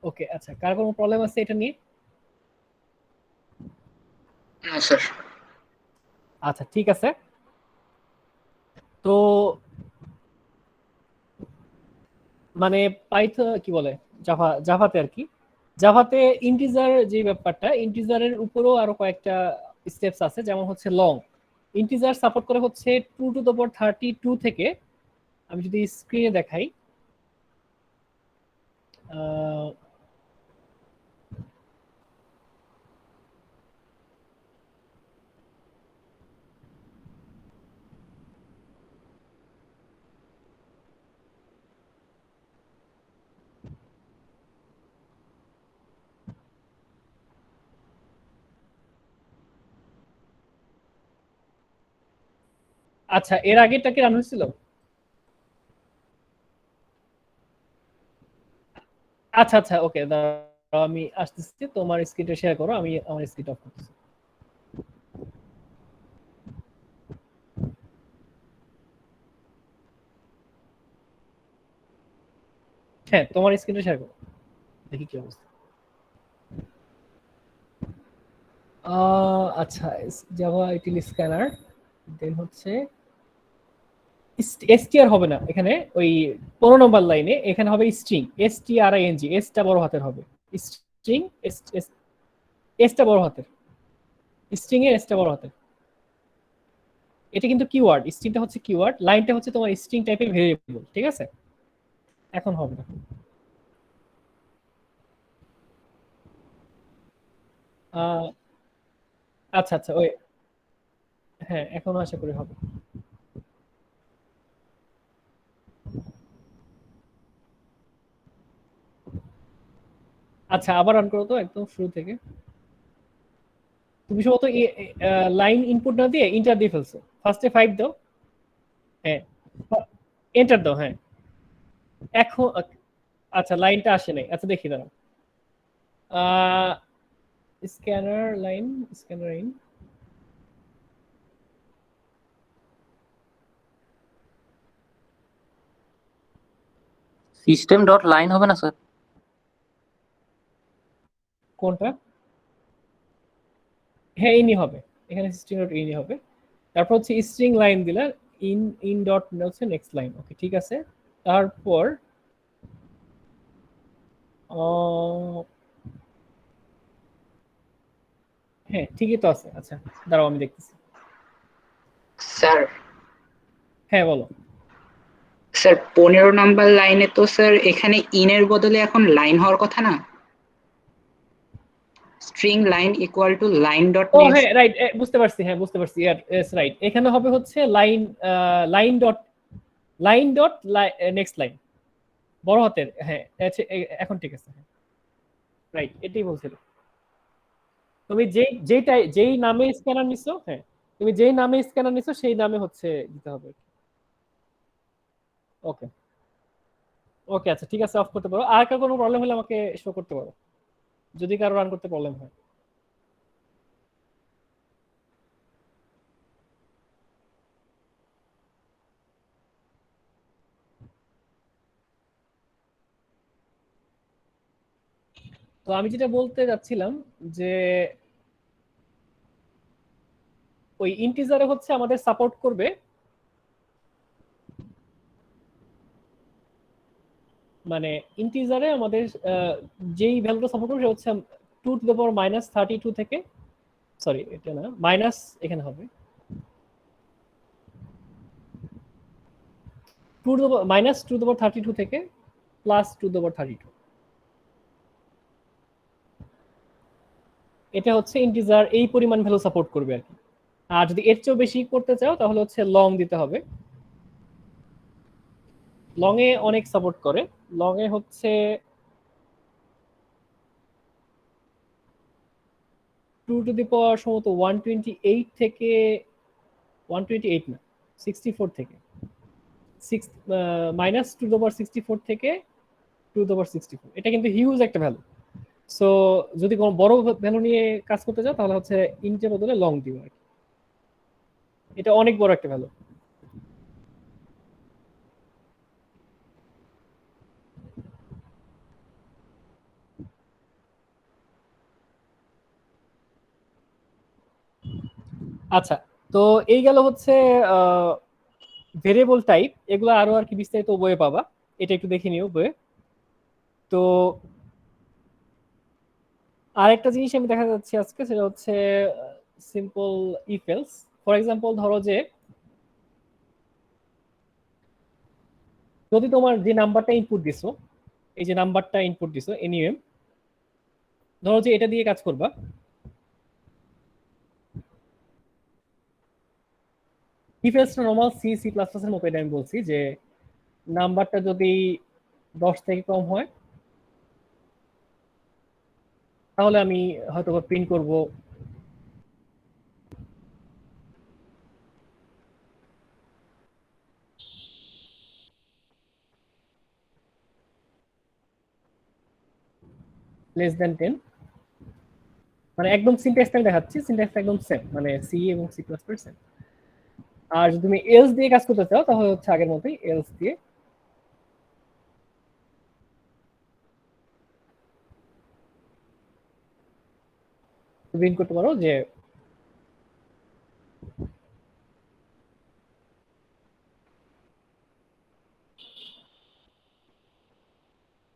ওকে, আচ্ছা, কার কোনো প্রবলেম আছে এটা নিয়ে?
না স্যার।
আচ্ছা, ঠিক আছে। তো মানে পাইথন কি বলে, জাভাতে আর কি, জাভাতে ইন্টিজার যে ব্যাপারটা, ইন্টিজারের উপরেও আরো কয়েকটা স্টেপস আছে, যেমন হচ্ছে লং। ইন্টিজার সাপোর্ট করে হচ্ছে 2 to the power 32 থেকে, আমি যদি স্ক্রিনে দেখাই, আহ, আচ্ছা, এর আগেরটা কি রান হয়েছিল? আচ্ছা আচ্ছা, ওকে, দাঁড়াও, আমি আসতেছি, তোমার স্ক্রিনটা শেয়ার করো, আমি আমার স্ক্রিন অফ করতেছি। হ্যাঁ, তোমার স্ক্রিনটা শেয়ার করো, দেখি কি অবস্থা। আচ্ছা, জাভা ইউটিল স্ক্যানার, দেন হচ্ছে এসটিআর হবে না এখানে, ওই 15 নম্বর লাইনে এখানে হবে স্ট্রিং, STRING, এসটা বড় হাতের হবে, স্ট্রিং, এসটা বড় হাতের, স্ট্রিং এর এসটা বড় হাতের। এটা কিন্তু কিওয়ার্ড, স্ট্রিংটা হচ্ছে কিওয়ার্ড, লাইনটা হচ্ছে তোমার স্ট্রিং টাইপের ভেরিয়েবল, ঠিক আছে? এখন হবে না। আচ্ছা আচ্ছা, ওই, হ্যাঁ, এখনো আশা করি হবে। আচ্ছা, আবার রান করো তো একদম শুরু থেকে। তুমি সম্ভবত লাইন ইনপুট না দিয়ে ইন্টার দিয়ে ফেলছো, ফার্স্টে 5 দাও। হ্যাঁ, এন্টার দাও, হ্যাঁ। এখন আচ্ছা, লাইনটা আসে নাই, আচ্ছা দেখি, দাঁড়াও। Scanner line, scanner in,
system dot line হবে না স্যার?
কোনটা? হ্যাঁ, ইনি হবে, এখানে স্ট্রিং ডট ইনি হবে, তারপর হচ্ছে স্ট্রিং লাইন দিলা, ইন ইন ডট হচ্ছে নেক্সট লাইন, ওকে, ঠিক আছে। তারপর হ্যাঁ, ঠিকই তো আছে, আচ্ছা দাঁড়াও আমি দেখতেছি।
স্যার,
হ্যাঁ, বলো।
স্যার 15 নাম্বার লাইনে তো স্যার এখানে ইনের বদলে এখন লাইন হওয়ার কথা না? String line equal to line dot
ও
নেক্সট।
হ্যাঁ, রাইট, বুঝতে পারছি, হ্যাঁ বুঝতে পারছি, ইয়েস রাইট, এখানে হবে হচ্ছে line, line dot next line, বড় হাতের, হ্যাঁ, আচ্ছা, এখন ঠিক আছে, রাইট, এটাই বলছিল। তুমি যেই নামে স্ক্যানার নিছো, হ্যাঁ, তুমি যেই নামে স্ক্যানার নিছো সেই নামে হচ্ছে দিতে হবে। ওকে ওকে, আচ্ছা ঠিক আছে, অফ করতে পারো। আর কার কোনো প্রবলেম হলে আমাকে শো করতে পারো, যদি কারো রান করতে প্রবলেম হয়। তো আমি যেটা বলতে যাচ্ছিলাম যে ওই ইন্টিজারে হচ্ছে আমাদের সাপোর্ট করবে, মানে ইন্টিজারে আমাদের যেই ভ্যালুটা সাপোর্ট করবে সেটা হচ্ছে 2 to the power -32 থেকে, সরি এটা না, মাইনাস এখানে হবে -2 to the power 32 থেকে +2 to the power 32, এটা হচ্ছে ইন্টিজার এই পরিমাণ ভ্যালু সাপোর্ট করবে আর কি। আর যদি এর চেয়েও বেশি করতে চাও তাহলে হচ্ছে লং দিতে হবে, লং এ অনেক সাপোর্ট করে, লং এ হচ্ছে 2 to the power সম্ভবত 128 থেকে, 128 না, 64 থেকে, -2 to the power 64 থেকে 2 to the power 64, এটা কিন্তু হিউজ একটা ভ্যালু। সো যদি কোনো বড় ভ্যালু নিয়ে কাজ করতে চাও তাহলে হচ্ছে ইন্টের বদলে লং দিও আর কি, এটা অনেক বড় একটা ভ্যালু। আচ্ছা, তো এই গেল হচ্ছে ভেরিয়েবল টাইপ। এগুলো আরো আর কি বিস্তারিত বইয়ে পাবা, এটা একটু দেখে নিও বইয়ে। তো আরেকটা জিনিস আমি দেখা যাচ্ছে আজকে, সেটা হচ্ছে simple if else. For example ধরো যে যদি তোমার যে নাম্বারটা ইনপুট দিছো, এই যে নাম্বারটা ইনপুট দিছো এনিএম, ধরো যে এটা দিয়ে কাজ করবা, if else normal C C plus plus এর মতো। এটা আমি বলছি যে নাম্বারটা যদি 10 থেকে কম হয় তাহলে আমি হয়তো প্রিন্ট করব লেস দেন 10। মানে একদম সিনট্যাক্সটা দেখাচ্ছি, সিনট্যাক্সটা একদম সেম, মানে সি এবং সি প্লাস প্লাস সেম। আর যদি তুমি এলস দিয়ে কাজ করতে চাও তাহলে হচ্ছে আগের মতোই এলস দিয়ে প্রিন্ট করতে পারো যে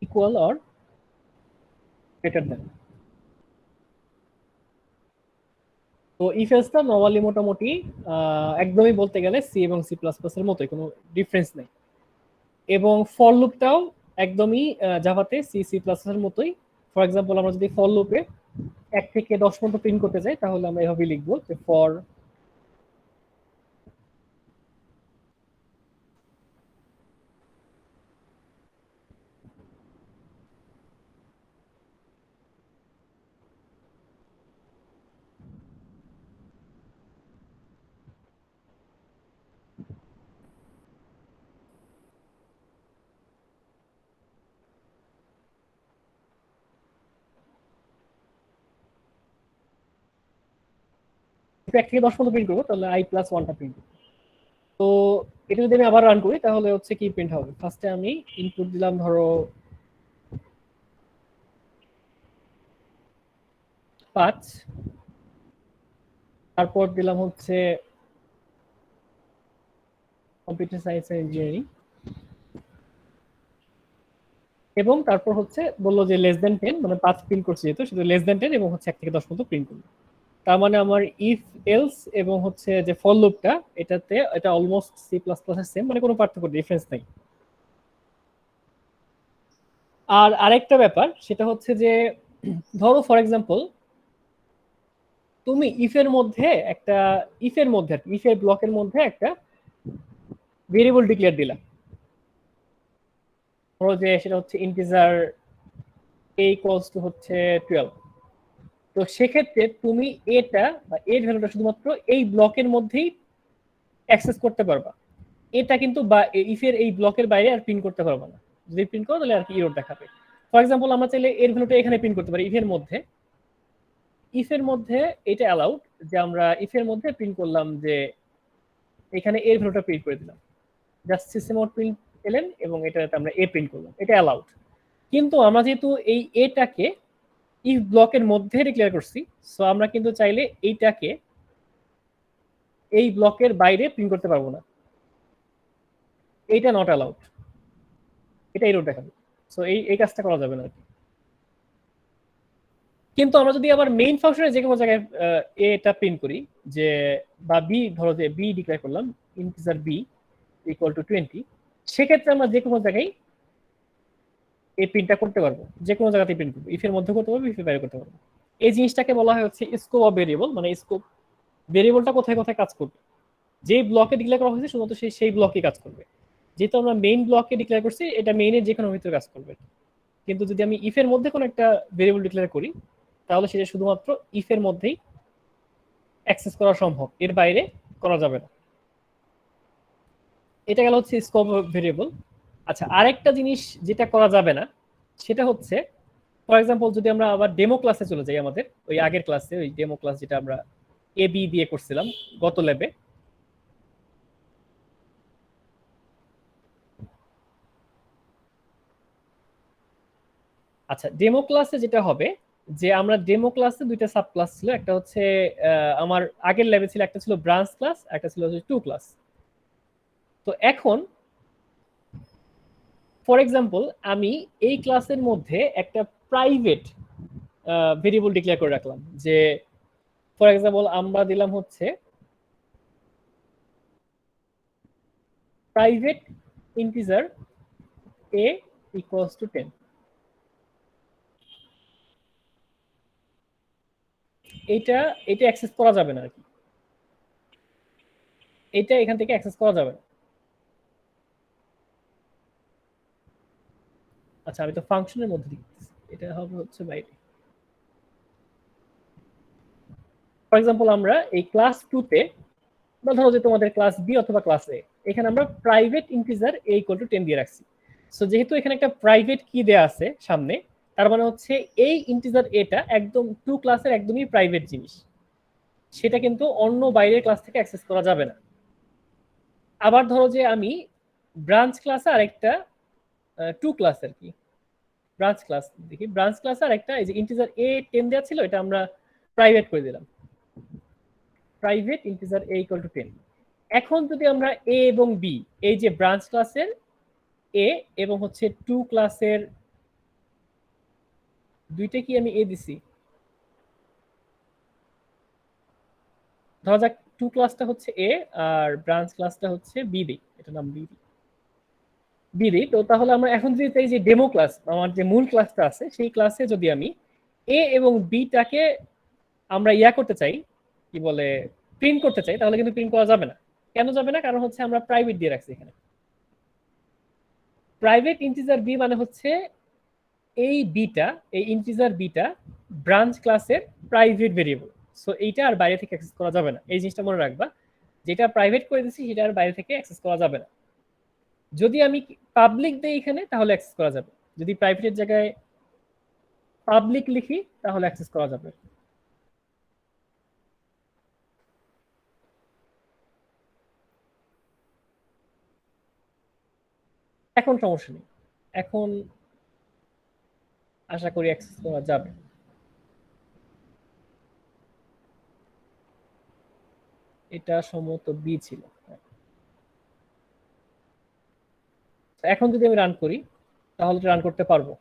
ইকুয়াল অর গ্রেটার দেন। তো ইফ এলসটা নরমালি মোটামুটি একদমই বলতে গেলে সি এবং সি প্লাস প্লাস এর মতোই, কোনো ডিফারেন্স নেই। এবং ফর লুপটাও একদমই জাভাতে সি সি প্লাস প্লাস এর মতোই। ফর এক্সাম্পল আমরা যদি ফর লুপে 1 থেকে 10 পর্যন্ত প্রিন্ট করতে চাই তাহলে আমরা এভাবে লিখবো যে ফর এক থেকে 10 পর্যন্ত প্রিন্ট করবো তাহলে আই প্লাস ওয়ানটা প্রিন্ট করবো। তো এটা যদি আমি আবার রান করি তাহলে হচ্ছে কি প্রিন্ট হবে, ফার্স্টে আমি ইনপুট দিলাম ধরো 5, তারপর দিলাম হচ্ছে কম্পিউটার সায়েন্স এন্ড ইঞ্জিনিয়ারিং, এবং তারপর হচ্ছে বললো যে লেস দেন 10, মানে 5 প্রিন্ট করছে যেহেতু শুধু লেস দেন 10 এবং হচ্ছে 1 থেকে 10 পর্যন্ত প্রিন্ট করবো। তার মানে আমার ইফ এলস এবং হচ্ছে যে ফর লুপটা এটাতে এটা অলমোস্ট সি প্লাস প্লাস এর সেম, মানে কোনো পার্থক্য ডিফারেন্স নাই। আর আরেকটা ব্যাপার সেটা হচ্ছে যে ধরো ফর এক্সাম্পল তুমি ইফের মধ্যে একটা ইফের মধ্যে ইফের ব্লকের মধ্যে একটা ভেরিয়েবল ডিক্লেয়ার দিলা, ধরো যে সেটা হচ্ছে ইন্টিজার a ইকুয়ালস টু হচ্ছে 12। তো সেক্ষেত্রে তুমি এটা বা এর ভ্যালুটা শুধুমাত্র এই ব্লকের মধ্যেই অ্যাক্সেস করতে পারবা, এটা কিন্তু বা ইফের এই ব্লকের বাইরে আর প্রিন্ট করতে পারবা না। যদি প্রিন্ট করো তাহলে আর কি এরর দেখাবে। ফর এক্সাম্পল আমরা চাইলে এর ভ্যালুটা এখানে প্রিন্ট করতে পারি ইফের মধ্যে। ইফের মধ্যে এটা অ্যালাউড যে আমরা ইফের মধ্যে প্রিন্ট করলাম যে এখানে এর ভ্যালুটা প্রিন্ট করে দিলাম, জাস্ট সিস্টেম আউট প্রিন্ট এলেন এবং এটাতে আমরা এ প্রিন্ট করলাম, এটা অ্যালাউড। কিন্তু আমরা যেহেতু এই এটাকে ইফ ব্লকের মধ্যে ডিক্লেয়ার করছি, সো আমরা কিন্তু চাইলে এইটাকে এই ব্লকের বাইরে প্রিন্ট করতে পারবো না, এইটা নট অ্যালাউড, এটা এরর দেখাবে। সো এই কাজটা করা যাবে না। কিন্তু আমরা যদি আবার মেইন ফাংশনে যে কোনো জায়গায় এটা প্রিন্ট করি যে বা বি, ধরো যে বি ডিক্লেয়ার করলাম ইন্টিজার বি ইকুয়াল টু 20, সেক্ষেত্রে আমরা যে কোনো জায়গায় এই প্রিন্টটা করতে পারবো, যে কোনো জায়গাতে প্রিন্ট করবো, ইফের মধ্যে করতে পারবো, ইফের বাইরে করতে পারবো। এই জিনিসটাকে বলা হয় হচ্ছে স্কোপ অফ ভেরিয়েবল, মানে স্কোপ ভেরিয়েবলটা কোথায় কোথায় কাজ করবে, যে ব্লকে ডিক্লেয়ার করা হয়েছে শুধুমাত্র সেই ব্লকে কাজ করবে। যেহেতু আমরা মেইন ব্লকে ডিক্লেয়ার করছি এটা মেইনের যে কোনো ভিতরে কাজ করবে, কিন্তু যদি আমি ইফের মধ্যে কোনো একটা ভেরিয়েবল ডিক্লেয়ার করি তাহলে সেটা শুধুমাত্র ইফের মধ্যেই অ্যাক্সেস করা সম্ভব, এর বাইরে করা যাবে না। এটা গেল হচ্ছে স্কোপ ভেরিয়েবল। আচ্ছা, আরেকটা জিনিস যেটা করা যাবে না সেটা হচ্ছে ফর এক্সাম্পল যদি আমরা আবার ডেমো ক্লাসে চলে যাই, আমাদের ওই আগের ক্লাসে, ওই ডেমো ক্লাস যেটা আমরা এ বি দিয়ে করছিলাম গত ল্যাবে। আচ্ছা, ডেমো ক্লাসে যেটা হবে যে আমরা ডেমো ক্লাসে দুইটা সাব ক্লাস ছিল, একটা হচ্ছে আমার আগের ল্যাবে ছিল, একটা ছিল ব্রাঞ্চ ক্লাস, একটা ছিল হচ্ছে টু ক্লাস। তো এখন ফর এক্সাম্পল আমি এই ক্লাসের মধ্যে একটা প্রাইভেট ভেরিয়েবল ডিক্লেয়ার করে রাখলাম, যে ফর এক্সাম্পল আমরা দিলাম হচ্ছে private integer a equals to 10। এটা অ্যাক্সেস করা যাবে না আর কি, এটা এখান থেকে অ্যাক্সেস করা যাবে না। আচ্ছা আমি তো ফাংশনের মধ্যে লিখতেছি, এটা হবে হচ্ছে বাইরে। ফর এক্সাম্পল আমরা এই ক্লাস 2 তে বা ধরো যে তোমাদের ক্লাস বি অথবা ক্লাস এ, এখানে আমরা private integer a equal to 10 দিয়ে রাখছি। সো যেহেতু এখানে একটা প্রাইভেট কি দেয়া আছে সামনে, তার মানে হচ্ছে এই ইন্টিজার এটা একদম টু ক্লাসের একদমই প্রাইভেট জিনিস, সেটা কিন্তু অন্য বাইরের ক্লাস থেকে অ্যাক্সেস করা যাবে না। আবার ধরো যে আমি ব্রাঞ্চ ক্লাসে আরেকটা টু ক্লাসের কি ব্রাঞ্চ ক্লাস দেখি, ব্রাঞ্চ ক্লাসে আরেকটা এই যে ইন্টিজার a 10 দেওয়া ছিল, এটা আমরা প্রাইভেট করে দিলাম, private integer a equal to 10। এখন যদি আমরা a এবং b, এই যে ব্রাঞ্চ ক্লাসের a এবং হচ্ছে টু ক্লাসের দুইটা কি আমি a দিছি, ধরা যাক টু ক্লাসটা হচ্ছে a আর ব্রাঞ্চ ক্লাসটা হচ্ছে b দিই, এটা নাম b দিই। তো তাহলে আমরা এখন যদি এই যে ডেমো ক্লাস, আমার যে মূল ক্লাসটা আছে সেই ক্লাসে যদি আমি a এবং b টাকে আমরা করতে চাই, কি বলে প্রিন্ট করতে চাই, তাহলে কিন্তু প্রিন্ট করা যাবে না। কেন যাবে না? কারণ হচ্ছে আমরা প্রাইভেট দিয়ে রাখছি এখানে। প্রাইভেট ইন্টিজার b মানে হচ্ছে এই বিটা, এই ইন্টিজার বিটা ব্রাঞ্চ ক্লাসের প্রাইভেট ভেরিয়েবল। সো এইটা আর বাইরে থেকে অ্যাক্সেস করা যাবে না, এই জিনিসটা মনে রাখবা। যেটা প্রাইভেট করে দিচ্ছি সেটা আর বাইরে থেকে অ্যাক্সেস করা যাবে না। যদি আমি পাবলিক দেই এখানে তাহলে অ্যাক্সেস করা যাবে, যদি প্রাইভেটের জায়গায় পাবলিক লিখি তাহলে অ্যাক্সেস করা যাবে। এখন সমস্যা নেই, এখন আশা করি অ্যাক্সেস করা যাবে। এটা সম্ভবত বি ছিল। এখন যদি আমি রান করি তাহলে রান করতে পারবো।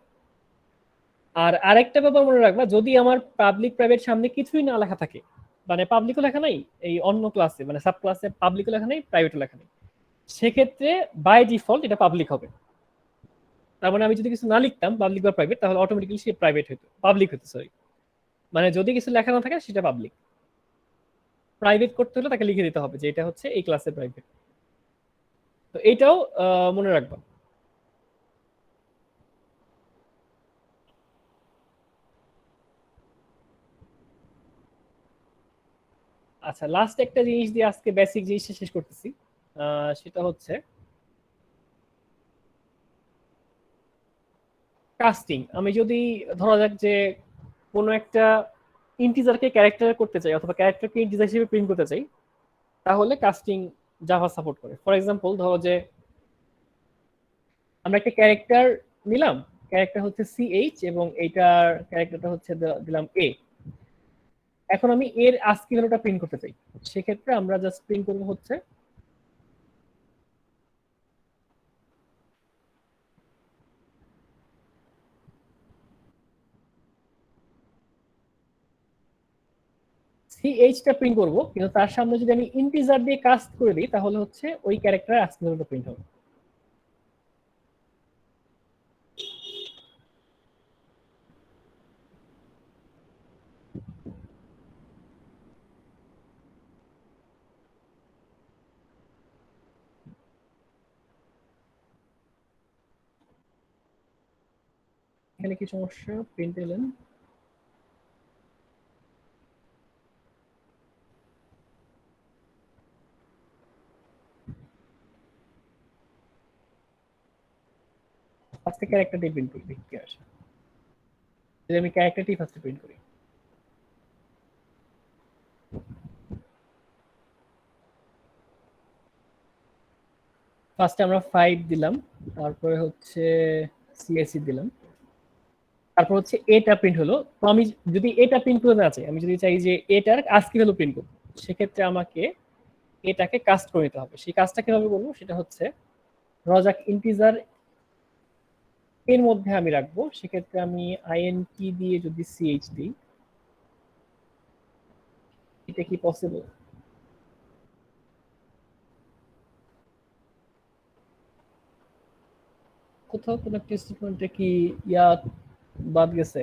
আর আরেকটা ব্যাপার মনে রাখবা, যদি আমার পাবলিক প্রাইভেট সামনে কিছুই না লেখা থাকে, মানে পাবলিকও লেখা নাই এই অন্য ক্লাসে, মানে সাব ক্লাসে পাবলিকও লেখা নাই প্রাইভেটও লেখা নাই, সেক্ষেত্রে বাই ডিফল্ট এটা পাবলিক হবে। তার মানে আমি যদি কিছু না লিখতাম পাবলিক বা প্রাইভেট, তাহলে অটোমেটিক্যালি সে প্রাইভেট হতো, পাবলিক হতো, সরি। মানে যদি কিছু লেখা না থাকে সেটা পাবলিক। প্রাইভেট করতে হলে তাকে লিখে দিতে হবে যে এটা হচ্ছে এই ক্লাসের প্রাইভেট। তো এইটাও মনে রাখবা। আচ্ছা লাস্ট একটা জিনিস দিয়ে আজকে বেসিক জিনিসটা শেষ করতেছি, সেটা হচ্ছে কাস্টিং। আমি যদি ধরা যাক যে কোনো একটা ইন্টিজারকে ক্যারেক্টার করতে চাই অথবা ক্যারেক্টারকে ইন্টিজার হিসেবে প্রিন্ট করতে চাই, তাহলে কাস্টিং জাভা সাপোর্ট করে। ফর এক্সাম্পল ধরো যে আমরা একটা ক্যারেক্টার নিলাম, ক্যারেক্টার হচ্ছে CH এবং এইটার ক্যারেক্টারটা হচ্ছে দিলাম A। এখন আমি এর আস্কি ভ্যালুটা প্রিন্ট করতে চাই, সেক্ষেত্রে আমরা জাস্ট প্রিন্ট করব হচ্ছে CH টা প্রিন্ট করব, কিন্তু তার সামনে যদি আমি ইন্টিজার দিয়ে কাস্ট করে দিই তাহলে হচ্ছে ওই ক্যারেক্টারের আস্কি ভ্যালুটা প্রিন্ট হবে। এখানে কি সমস্যা? প্রিন্ট এলেন ফার্স্টে ক্যারেক্টারটি প্রিন্ট করি, দেখি কি আসে। যদি আমি ক্যারেক্টারটি ফার্স্টে প্রিন্ট করি, ফার্স্টে আমরা 5 দিলাম, তারপরে হচ্ছে CSE দিলাম, তারপর হচ্ছে এটা প্রিন্ট হলো। তো আমি যদি এটা প্রিন্ট করতে না চাই, আমি যদি চাই যে এটার আজকে ভ্যালু প্রিন্ট করব, সেক্ষেত্রে আমাকে এটাকে কাস্ট করে নিতে হবে। সেই কাজটা কিভাবে করবো সেটা হচ্ছে, ধরা যাক ইন্টিজার এর মধ্যে আমি রাখবো, সেক্ষেত্রে আমি INT দিয়ে যদি CH দিই, এটা কি পসিবল? কোথাও কোনো একটা স্টেটমেন্টে কি ইয়া বাদ গেছে?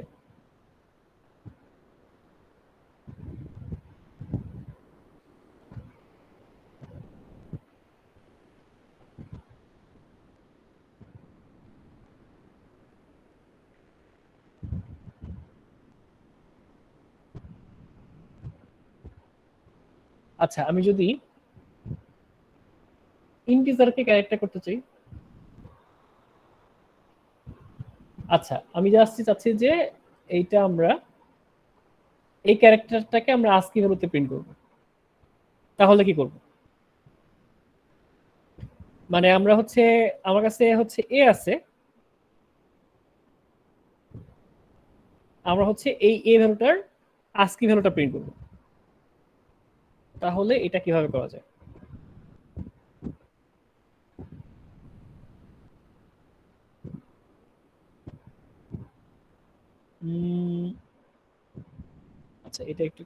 আচ্ছা, আমি যদি ইন্টিজারকে ক্যারেক্টার করতে চাই, আচ্ছা আমি জাস্ট চাচ্ছি যে এইটা আমরা এই ক্যারেক্টারটাকে আমরা আস্কি ভ্যালুতে প্রিন্ট করব, তাহলে কি করব? মানে আমরা হচ্ছে, আমার কাছে হচ্ছে এ আছে, আমরা হচ্ছে এই এ ভ্যালুটার আস্কি ভ্যালুটা প্রিন্ট করব, তাহলে এটা কিভাবে করা যায়? আচ্ছা এটা একটু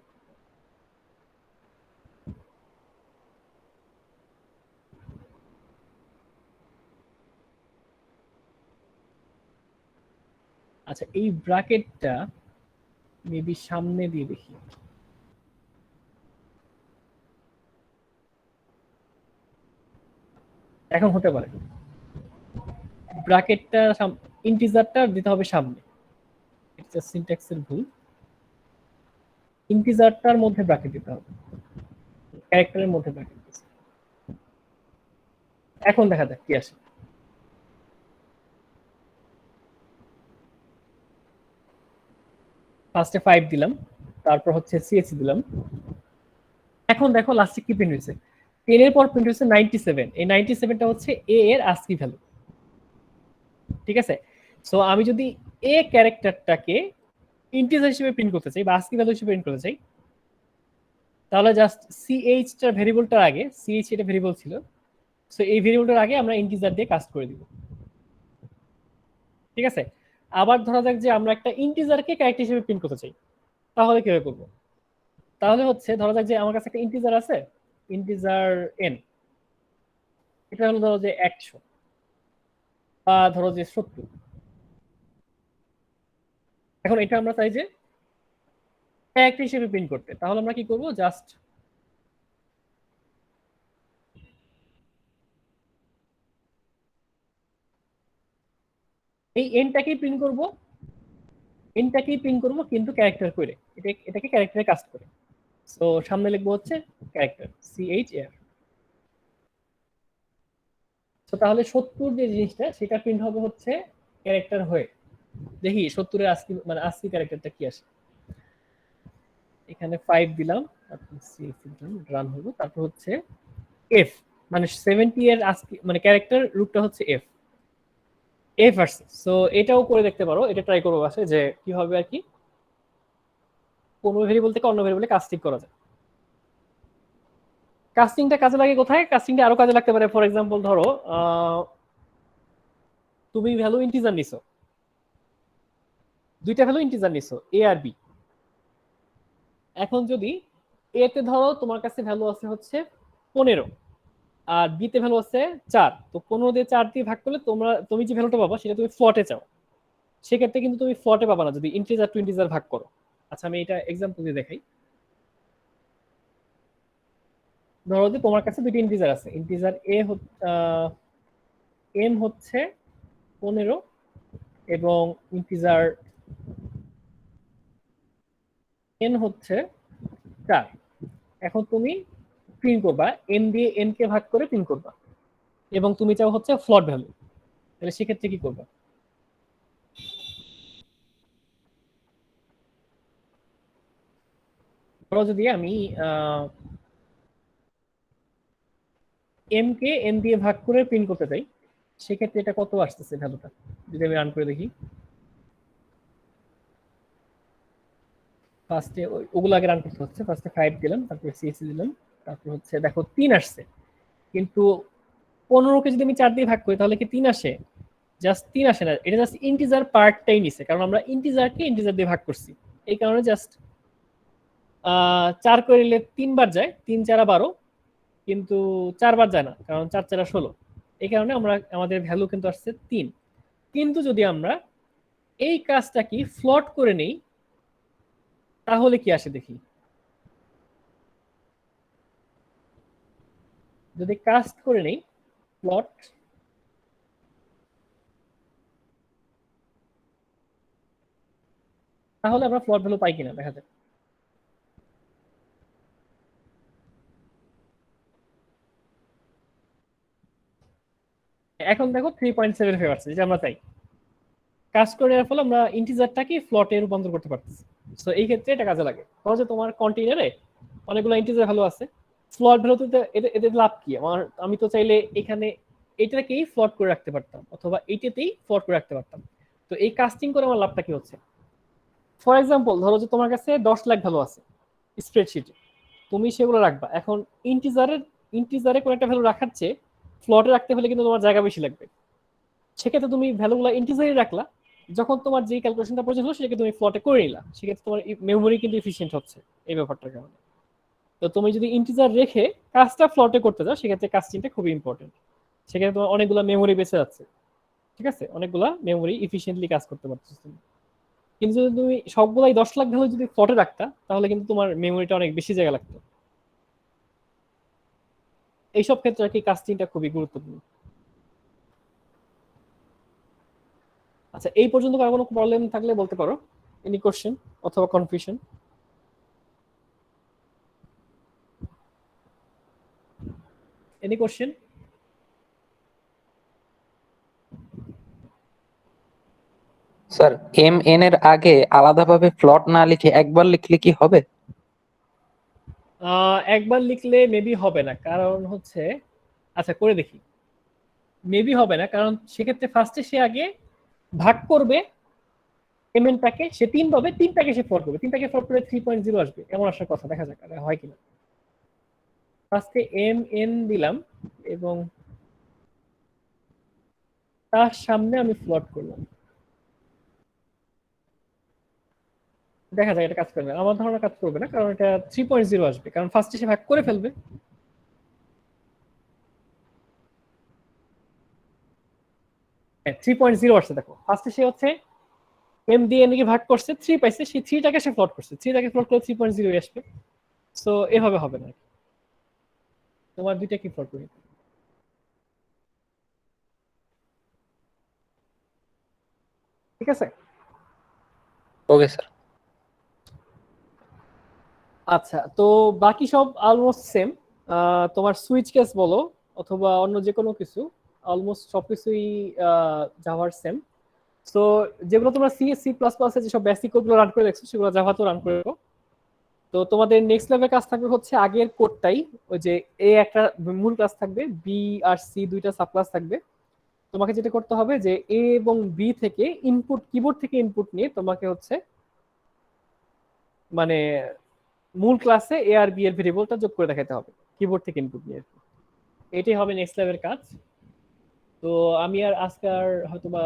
আচ্ছা, এই ব্র্যাকেটটা মেবি সামনে দিয়ে দেখি। এখন হতে পারে ব্র্যাকেটটা ইন্টিজারটা দিতে হবে সামনে, এটা সিনট্যাক্সের ভুল। ইন্টিজারটার মধ্যে ব্র্যাকেট দিতে হবে, ক্যারেক্টারের মধ্যে ব্র্যাকেট। এখন দেখা যাক কি আসে। ফার্স্টে 5 দিলাম, তারপর হচ্ছে CH দিলাম। এখন দেখো লাস্টে কি প্রিন্ট হয়েছে, 10 এর পর প্রিন্ট হয়েছে 97। এই 97টা হচ্ছে এ এর আস্কি ভ্যালু, ঠিক আছে? সো আমি যদি এ ক্যারেক্টারটাকে ইন্টিজার হিসেবে প্রিন্ট করতে চাই বা আস্কি ভ্যালু হিসেবে প্রিন্ট করতে চাই, তাহলে জাস্ট CH টা ভেরিয়েবলটার আগে, CH এটা ভেরিয়েবল ছিল, সো এই ভেরিয়েবলটার আগে আমরা ইন্টিজার দিয়ে কাস্ট করে দিব, ঠিক আছে? আবার ধরা যাক যে আমরা একটা ইন্টিজারকে ক্যারেক্টার হিসেবে প্রিন্ট করতে চাই, তাহলে কিভাবে করব? তাহলে হচ্ছে ধরা যাক যে আমার কাছে একটা ইন্টিজার আছে, ইন্টিজার n, এটা হলো ধরো যে 100 বা ধরো যে 70। এখন এটা আমরা চাই যে ক্যারেক্টার হিসেবে প্রিন্ট করতে, তাহলে আমরা কি করব? জাস্ট এই এনটাকেই প্রিন্ট করব, কিন্তু ক্যারেক্টার করে, এটাকে ক্যারেক্টারে কাস্ট করে। সো সামনে লিখবো হচ্ছে ক্যারেক্টার CHAR। তো তাহলে 70 যে জিনিসটা সেটা প্রিন্ট হবে হচ্ছে ক্যারেক্টার হয়ে। দেখি 70 এর আস্কি মানে আস্কি ক্যারেক্টারটা কি আসে। এখানে 5 দিলাম, তারপর CH দিলাম, রান হলো, তারপর হচ্ছে F, মানে 70 এর আস্কি মানে ক্যারেক্টার রূপটা হচ্ছে F আসছে। সো এটাও করে দেখতে পারো, এটা ট্রাই করবো বাসে যে কি হবে আর কি, কোন ভেরিয়েবল থেকে অন্য ভেরিয়েবলে কাস্টিং করা যায়। কাস্টিংটা কাজে লাগে কোথায়? কাস্টিংটা আরো কাজে লাগতে পারে। ফর এক্সাম্পল ধরো তুমি ভ্যালু ইন্টিজার নিছো, দুইটা ভ্যালু ইন্টিজার নিছো A আর B। এখন যদি A তে ধরো তোমার কাছে ভ্যালু আছে হচ্ছে 15 আর B তে ভ্যালু আছে 4, তো 15 দিয়ে 4 দিয়ে ভাগ করলে তুমি যে ভ্যালুটা পাবা সেটা তুমি ফ্লোটে চাও, সেক্ষেত্রে কিন্তু তুমি ফ্লোটে পাবা না যদি ইন্টিজার টু ইন্টিজার ভাগ করো। আচ্ছা আমি এটা এক্সাম্পল দিয়ে দেখাই। ধরো যে তোমার কাছে দুটি ইন্টিজার আছে, ইন্টিজার m হচ্ছে 15 এবং ইন্টিজার n হচ্ছে 4। এখন তুমি প্রিন্ট করবা n দিয়ে n কে ভাগ করে প্রিন্ট করবা, এবং তুমি চাও হচ্ছে ফ্লোট ভ্যালু, তাহলে সেক্ষেত্রে কি করবা? ধরো যদি আমি m কে n দিয়ে ভাগ করে প্রিন্ট করতে চাই, সেক্ষেত্রে এটা কত আসতেছে ভ্যালুটা, যদি আমি রান করে দেখি। ফার্স্টে ওগুলো আগে রান করতে হচ্ছে। ফার্স্টে 5 দিলাম, তারপরে 6 দিলাম, তারপর হচ্ছে দেখো 3 আসছে, কিন্তু 15কে যদি আমি 4 দিয়ে ভাগ করি তাহলে কি 3 আসে? জাস্ট 3 আসে না, এটা জাস্ট ইন্টিজার পার্টটাই নিছে, কারণ আমরা ইন্টিজারকে ইন্টিজার দিয়ে ভাগ করছি, এই কারণে জাস্ট 4 করে নিলে 3 বার যায়, 3 4 12, কিন্তু 4 বার যায় না, কারণ 4 4 16, এই কারণে আমরা আমাদের ভ্যালু কিন্তু আসছে 3। কিন্তু যদি আমরা এই কাজটা কি ফ্লট করে নেই তাহলে কি আসে দেখি। যদি কাস্ট করে নেই প্লট, তাহলে আমরা ফ্লট ভ্যালু পাই কিনা দেখা যাক। এখন দেখো 3.75 আসছে, যেটা আমরা চাই। কাস্ট করে নেওয়ার ফলে আমরা ইন্টিজারটাকে ফ্লটে রূপান্তর করতে পারতেছি। তো এই ক্ষেত্রে এটা কাজে লাগে। তাহলে তোমার কন্টেইনারে অনেকগুলো ইন্টিজার ভ্যালু আছে, ফ্লট ভ্যালুতে এদের লাভ কি? আমি তো চাইলে এখানে এটাকেই ফ্লট করে রাখতে পারতাম, অথবা এইটাতেই ফ্লট করে রাখতে পারতাম। তো এই কাস্টিং করে আমার লাভটা কি হচ্ছে? ফর এক্সাম্পল ধরো যে তোমার কাছে 10 লাখ ভ্যালু আছে স্প্রেডশিটে, তুমি সেগুলো রাখবা। এখন ইন্টিজারে কোনো একটা ভ্যালু রাখার চেয়ে ফ্লটে রাখতে হলে কিন্তু তোমার জায়গা বেশি লাগবে। সেক্ষেত্রে তুমি ভ্যালুগুলো ইন্টিজারে রাখলা, যখন তোমার যে ক্যালকুলেশনটা প্রয়োজন হলো সেটাকে তুমি ফ্লটে করে নিলা, সেক্ষেত্রে তোমার মেমোরি কিন্তু এফিশিয়েন্ট হচ্ছে এই ব্যাপারটার কারণে। তো তুমি যদি ইন্টিজার রেখে কাজটা ফ্লটে করতে চাও সেক্ষেত্রে কাস্টিংটা খুবই ইম্পর্টেন্ট। সেক্ষেত্রে তোমার অনেকগুলো মেমোরি বেঁচে যাচ্ছে, ঠিক আছে, অনেকগুলো মেমোরি এফিশিয়েন্টলি কাজ করতে পারছো তুমি। কিন্তু যদি তুমি সবগুলাই 10 লাখ ভ্যালু যদি ফ্লটে রাখতা তাহলে কিন্তু তোমার মেমোরিটা অনেক বেশি জায়গা লাগতো। এইসব ক্ষেত্রে আর কি কাস্টিংটা খুবই গুরুত্বপূর্ণ। আচ্ছা, এই পর্যন্ত কারো কোনো প্রবলেম থাকলে বলতে পারো, এনি কোশ্চেন অথবা confusion? Any question?
Sir M N এর আগে আলাদাভাবে ফ্লট না লিখে একবার লিখলে কি হবে?
একবার লিখলে মেবি হবে না, কারণ হচ্ছে, আচ্ছা করে দেখি, মেবি হবে না, কারণ সেক্ষেত্রে ফার্স্টে সে আগে ভাগ করবে এমএনটাকে, সে 3 পাবে, 3টাকে সে ফ্লট করবে, 3টাকে ফ্লট করে 3.0 আসবে, এমন আসার কথা, দেখা যাক হয় কিনা। ফার্স্টে এম এন দিলাম এবং তার সামনে আমি ফ্লট করলাম, দেখা যায় এটা কাজ করবে। আমার ধারণা কাজ করবে না, কারণ এটা 3.0 আসবে, কারণ ফার্স্টে সে ভাগ করে ফেলবে। হ্যাঁ 3.0 আসছে, দেখো ফার্স্টে সে হচ্ছে এম দিয়ে এন কে ভাগ করছে, 3 পাইছে, সেই 3টাকে সে ফ্লট করছে, 3টাকে ফ্লট করে 3.0 আসবে। সো এভাবে হবে না। তোমার দুইটা কি ফ্লট করি? ঠিক আছে,
ওকে স্যার।
আচ্ছা তো বাকি সব অলমোস্ট সেম। তোমার সুইচ কেস বলো অথবা অন্য যে কোনো কিছু, অলমোস্ট সবকিছুই জাভার সেম। সো যেগুলো তোমরা সি সি প্লাস প্লাস এর যেসব বেসিক কোডগুলো রান করে দেখছো সেগুলো জাভাতেও রান করে দেবো। তো তোমাদের নেক্সট লেভেলের কাজ থাকবে হচ্ছে আগের কোডটাই, ওই যে এ একটা মূল ক্লাস থাকবে, বি আর সি দুইটা সাব ক্লাস থাকবে। তোমাকে যেটা করতে হবে যে এ এবং বি থেকে ইনপুট, কিবোর্ড থেকে ইনপুট নিয়ে তোমাকে হচ্ছে মানে মূল ক্লাসে এ আর বি এর ভেরিয়েবলটা যোগ করে দেখাতে হবে কিবোর্ড থেকে ইনপুট নিয়ে। এটাই হবে নেক্সট লেভেলের কাজ। তো আমি আর আজকে আর হয়তোবা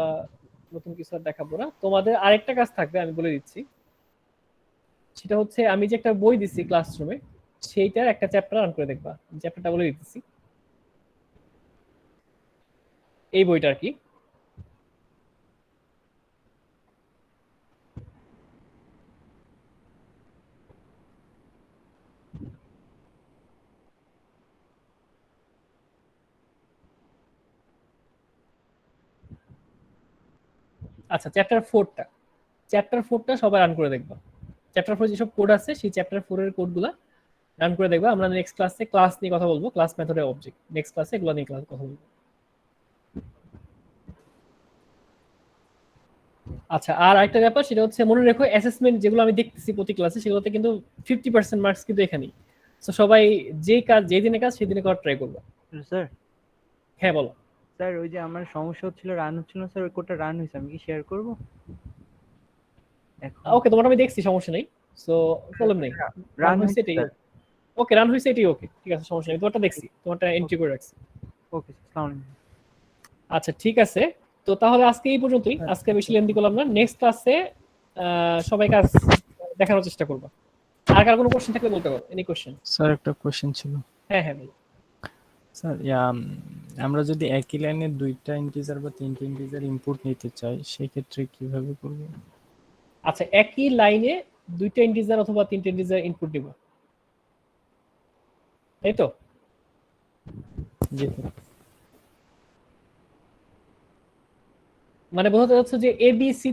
নতুন কিছু আর দেখাবো না। তোমাদের আরেকটা কাজ থাকবে, আমি বলে দিচ্ছি, সেটা হচ্ছে আমি যে একটা বই দিচ্ছি ক্লাসরুমে সেইটার একটা চ্যাপ্টার রান করে দেখবা। চ্যাপ্টারটা বলে দিতেছি, এই বইটা আর কি। আচ্ছা চ্যাপ্টার 4টা সবাই রান করে দেখবা। চ্যাপ্টার 4 যেসব কোড আছে সেই চ্যাপ্টার 4 এর কোডগুলো রান করে দেখবা। আমরা নেক্সট ক্লাসে ক্লাস নিয়ে কথা বলবো, ক্লাস মেথড এর অবজেক্ট, নেক্সট ক্লাসে এগুলো নিয়ে কথা বলবো। আচ্ছা, আর একটা ব্যাপার সেটা হচ্ছে মনে রেখো, অ্যাসেসমেন্ট যেগুলো আমি দেখতেছি প্রতি ক্লাসে সেগুলোতে কিন্তু 50% মার্কস কিন্তু এখানেই। তো সবাই যে কাজ, যে দিনে কাজ সেই দিনে করার ট্রাই করবা।
স্যার
হ্যাঁ বলো।
স্যার ওই যে আমার সমস্যা হচ্ছিল, রান হচ্ছিল না স্যার, ওই কোডটা রান হয়েছে, আমি কি শেয়ার করব?
ওকে, তোমার আমি দেখছি, সমস্যা নেই। সো প্রবলেম নেই, রান হয়েছে এটাই ওকে, রান হয়েছে এটাই ওকে, ঠিক আছে, সমস্যা নেই। তোমারটা দেখছি, তোমারটা এন্ট্রি করে রাখছি।
ওকে, আসসালামু আলাইকুম।
আচ্ছা ঠিক আছে, তো তাহলে আজকে এই পর্যন্তই, আজকে বেশি লেন্দি করলাম না। নেক্সট ক্লাসে সবাই কাজ দেখানোর চেষ্টা করবো। আর কার কোনো কোশ্চেন থাকলে বলতে পারো, এনি কোশ্চেন?
স্যার একটা কোশ্চেন ছিল।
হ্যাঁ হ্যাঁ ভাই।
স্যার আমরা যদি একই লাইনে দুইটা ইন্টিজার বা তিনটা ইন্টিজার ইনপুট নিতে চাই সেই ক্ষেত্রে কিভাবে করব?
আচ্ছা, একই লাইনে দুইটা ইন্টিজার অথবা তিনটা ইন্টিজার ইনপুট দিব, তাই তো?
জি।
মানে বোঝাতে যাচ্ছে যে এ বি সি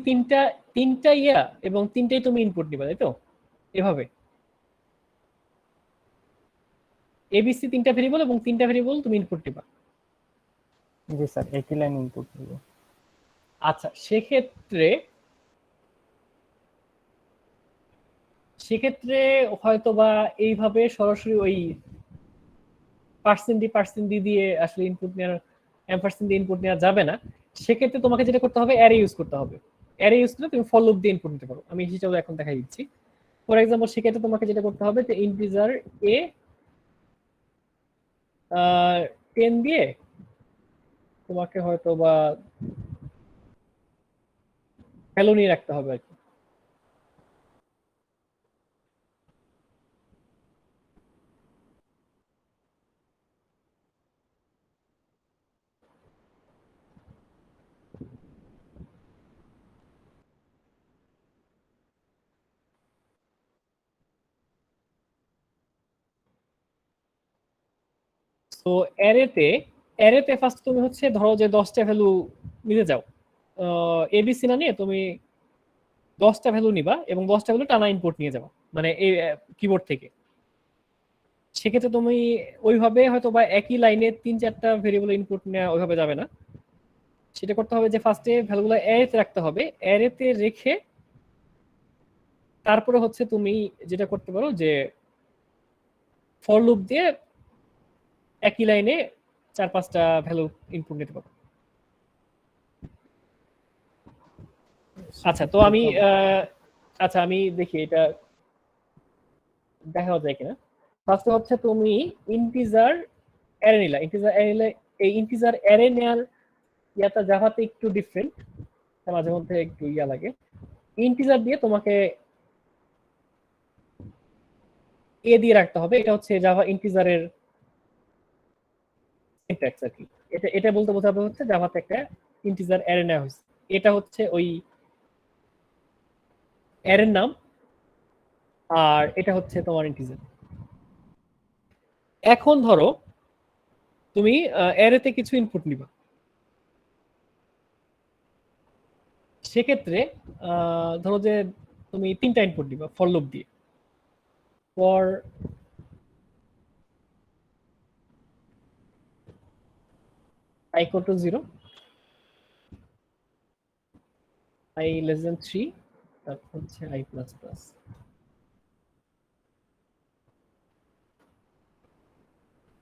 তিনটা ইয়া এবং তিনটাই তুমি ইনপুট নিবা, তাই তো? এভাবে এবিসি তিনটা ভেরিয়েবল এবং তিনটা ভেরিয়েবল তুমি ইনপুট দিবা।
জি স্যার, একই লাইন ইনপুট দিব।
আচ্ছা, সেক্ষেত্রে হয়তো বা এইভাবে সরাসরি ওই পার্সেন্ট দিয়ে আসলে ইনপুট নেওয়ার, এমপারসেন্ট দিয়ে ইনপুট নেওয়া যাবে না। সেক্ষেত্রে তোমাকে যেটা করতে হবে, অ্যারে ইউজ করতে হবে। অ্যারে ইউজ করে তুমি ফর লুপ দিয়ে ইনপুট নিতে পারো। আমি সেটাও এখন দেখাই দিচ্ছি। ফর এক্সাম্পল, সেক্ষেত্রে তোমাকে যেটা করতে হবে যে ইন্টিজার এ 10 দিয়ে তোমাকে হয়তো বা ভ্যালু নিয়ে রাখতে হবে আর কি। তো অ্যারেতে ফার্স্ট তুমি হচ্ছে ধরো যে 10টা ভ্যালু নিতে যাও, এবিসি না নিয়ে তুমি 10টা ভ্যালু নিবা এবং 10টা ভ্যালু টানা ইনপুট নিয়ে যাবা, মানে এই কিবোর্ড থেকে। সেক্ষেত্রে তুমি ওইভাবে হয়তো বা একই লাইনে 3-4টা ভেরিয়েবল ইনপুট নেওয়া ওইভাবে যাবে না। সেটা করতে হবে যে ফার্স্টে ভ্যালুগুলো অ্যারেতে রাখতে হবে, অ্যারেতে রেখে তারপরে হচ্ছে তুমি যেটা করতে পারো যে ফর লুপ দিয়ে একই লাইনে 4-5টা ভ্যালু ইনপুট নিতে পারো। আচ্ছা, তো আমি দেখি এটা দেখা যায় কিনা। ফার্স্টে হচ্ছে তুমি ইন্টিজার অ্যারে নিলা, এই ইন্টিজার অ্যারে নেওয়ার ইয়াটা জাভাতে একটু ডিফারেন্ট, মাঝে মধ্যে একটু ইয়া লাগে। ইন্টিজার দিয়ে তোমাকে এ দিয়ে রাখতে হবে, এটা হচ্ছে জাভা ইন্টিজারের সিনট্যাক্স আর কি। এটা বলতে বোঝাবে হচ্ছে জাভাতে একটা ইন্টিজার অ্যারে নেওয়া হয়েছে, এটা হচ্ছে ওই অ্যারের নাম, আর এটা হচ্ছে তোমার ইন্টিজার। এখন ধরো তুমি অ্যারেতে কিছু ইনপুট নিবা, সেক্ষেত্রে ধরো যে তুমি 3টা ইনপুট দিবা ফর লুপ দিয়ে। For i equal to 0, i less than 3, তারপর হচ্ছে i plus plus।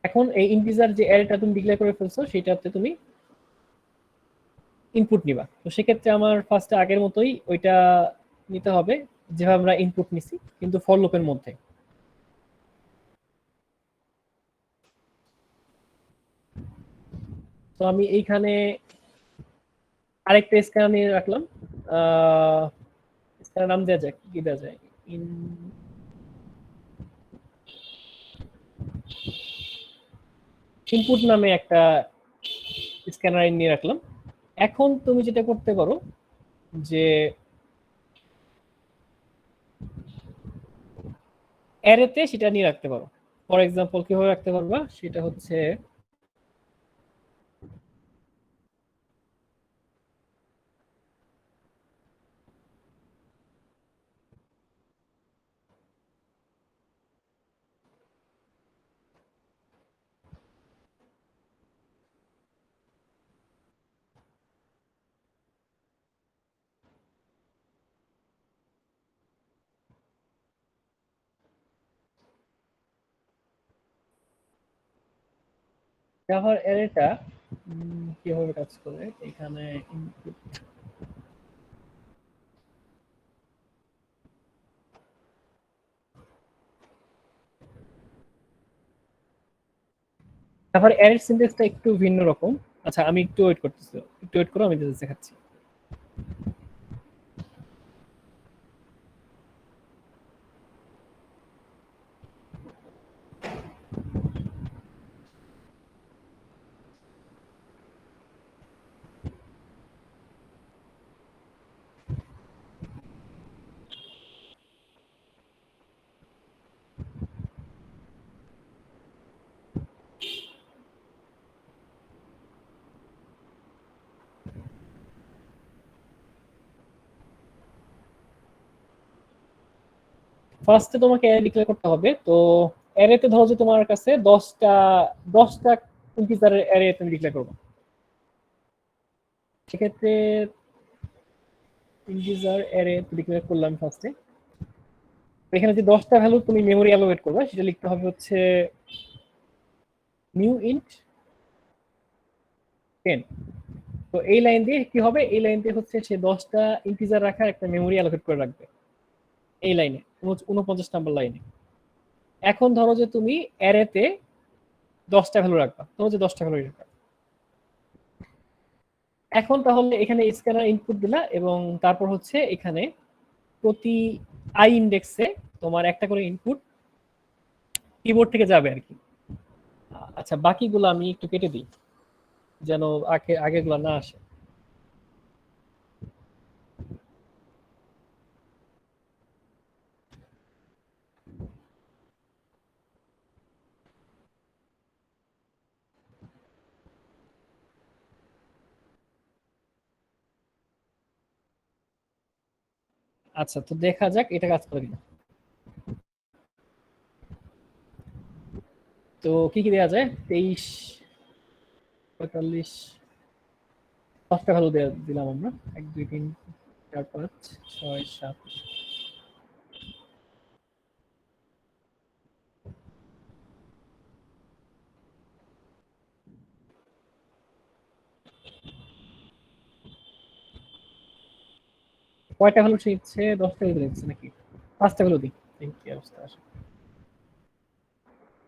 এখন এই ইন্টিজার যে অ্যারেটা তুমি ডিক্লেয়ার করে ফেলছো সেটাতে তুমি ইনপুট নিবা। তো সেক্ষেত্রে আমার ফার্স্টে আগের মতোই ওইটা নিতে হবে যেভাবে আমরা ইনপুট নিছি, কিন্তু ফর লুপের মধ্যে। তো আমি এইখানে আরেকটা স্ক্যানার নিয়ে রাখলাম, স্ক্যানার নাম দেওয়া যায়, কি দেওয়া যায়, ইনপুট নামে একটা স্ক্যানার নিয়ে রাখলাম। এখন তুমি যেটা করতে পারো যে অ্যারেতে সেটা নিয়ে রাখতে পারো। ফর এক্সাম্পল কিভাবে রাখতে পারবা সেটা হচ্ছে জাভার অ্যারেটা কিভাবে কাজ করে। এখানে ইনপুট, তারপর অ্যারে সিনট্যাক্সটা একটু ভিন্ন রকম। আচ্ছা আমি একটু ওয়েট করতেছি, একটু ওয়েট করো, আমি দেখাচ্ছি। ফার্স্টে তোমাকে অ্যারে ডিক্লেয়ার করতে হবে। তো অ্যারেতে ধরো যে তোমার কাছে 10টা ইন্টিজারের অ্যারে তুমি ডিক্লেয়ার করবে। সেক্ষেত্রে ইন্টিজার অ্যারে ডিক্লেয়ার করলাম ফার্স্টে। এখানে যে 10টা ভ্যালু তুমি মেমরি অ্যালোকেট করবে সেটা লিখতে হবে হচ্ছে নিউ ইন্ট 10। তো এই লাইন দিয়ে কি হবে, এই লাইন দিয়ে হচ্ছে সে 10টা ইন্টিজার রাখার একটা মেমরি অ্যালোকেট করে রাখবে এই লাইনে, 49 নাম্বার লাইনে। এখন ধরো যে তুমি অ্যারেতে 10টা ভ্যালু রাখবা, ধরো যে 10টা ভ্যালু রাখবা। এখন তাহলে এখানে স্ক্যানার ইনপুট দিলা এবং তারপর হচ্ছে এখানে প্রতি আই ইন্ডেক্সে তোমার একটা করে ইনপুট কিবোর্ড থেকে যাবে আর কি। আচ্ছা বাকিগুলো আমি একটু কেটে দিই যেন আগেগুলো না আসে। আচ্ছা তো দেখা যাক এটা কাজ করে কিনা। তো কি কি দেওয়া যায়, 23, 45, 10টা ভ্যালু দিলাম আমরা, 1 2 3 4 5 6 7। কয়টা ভ্যালু শিখছে, 10টা ভ্যালু দিচ্ছে নাকি 5টা ভ্যালু দিই, কি অবস্থা আসে।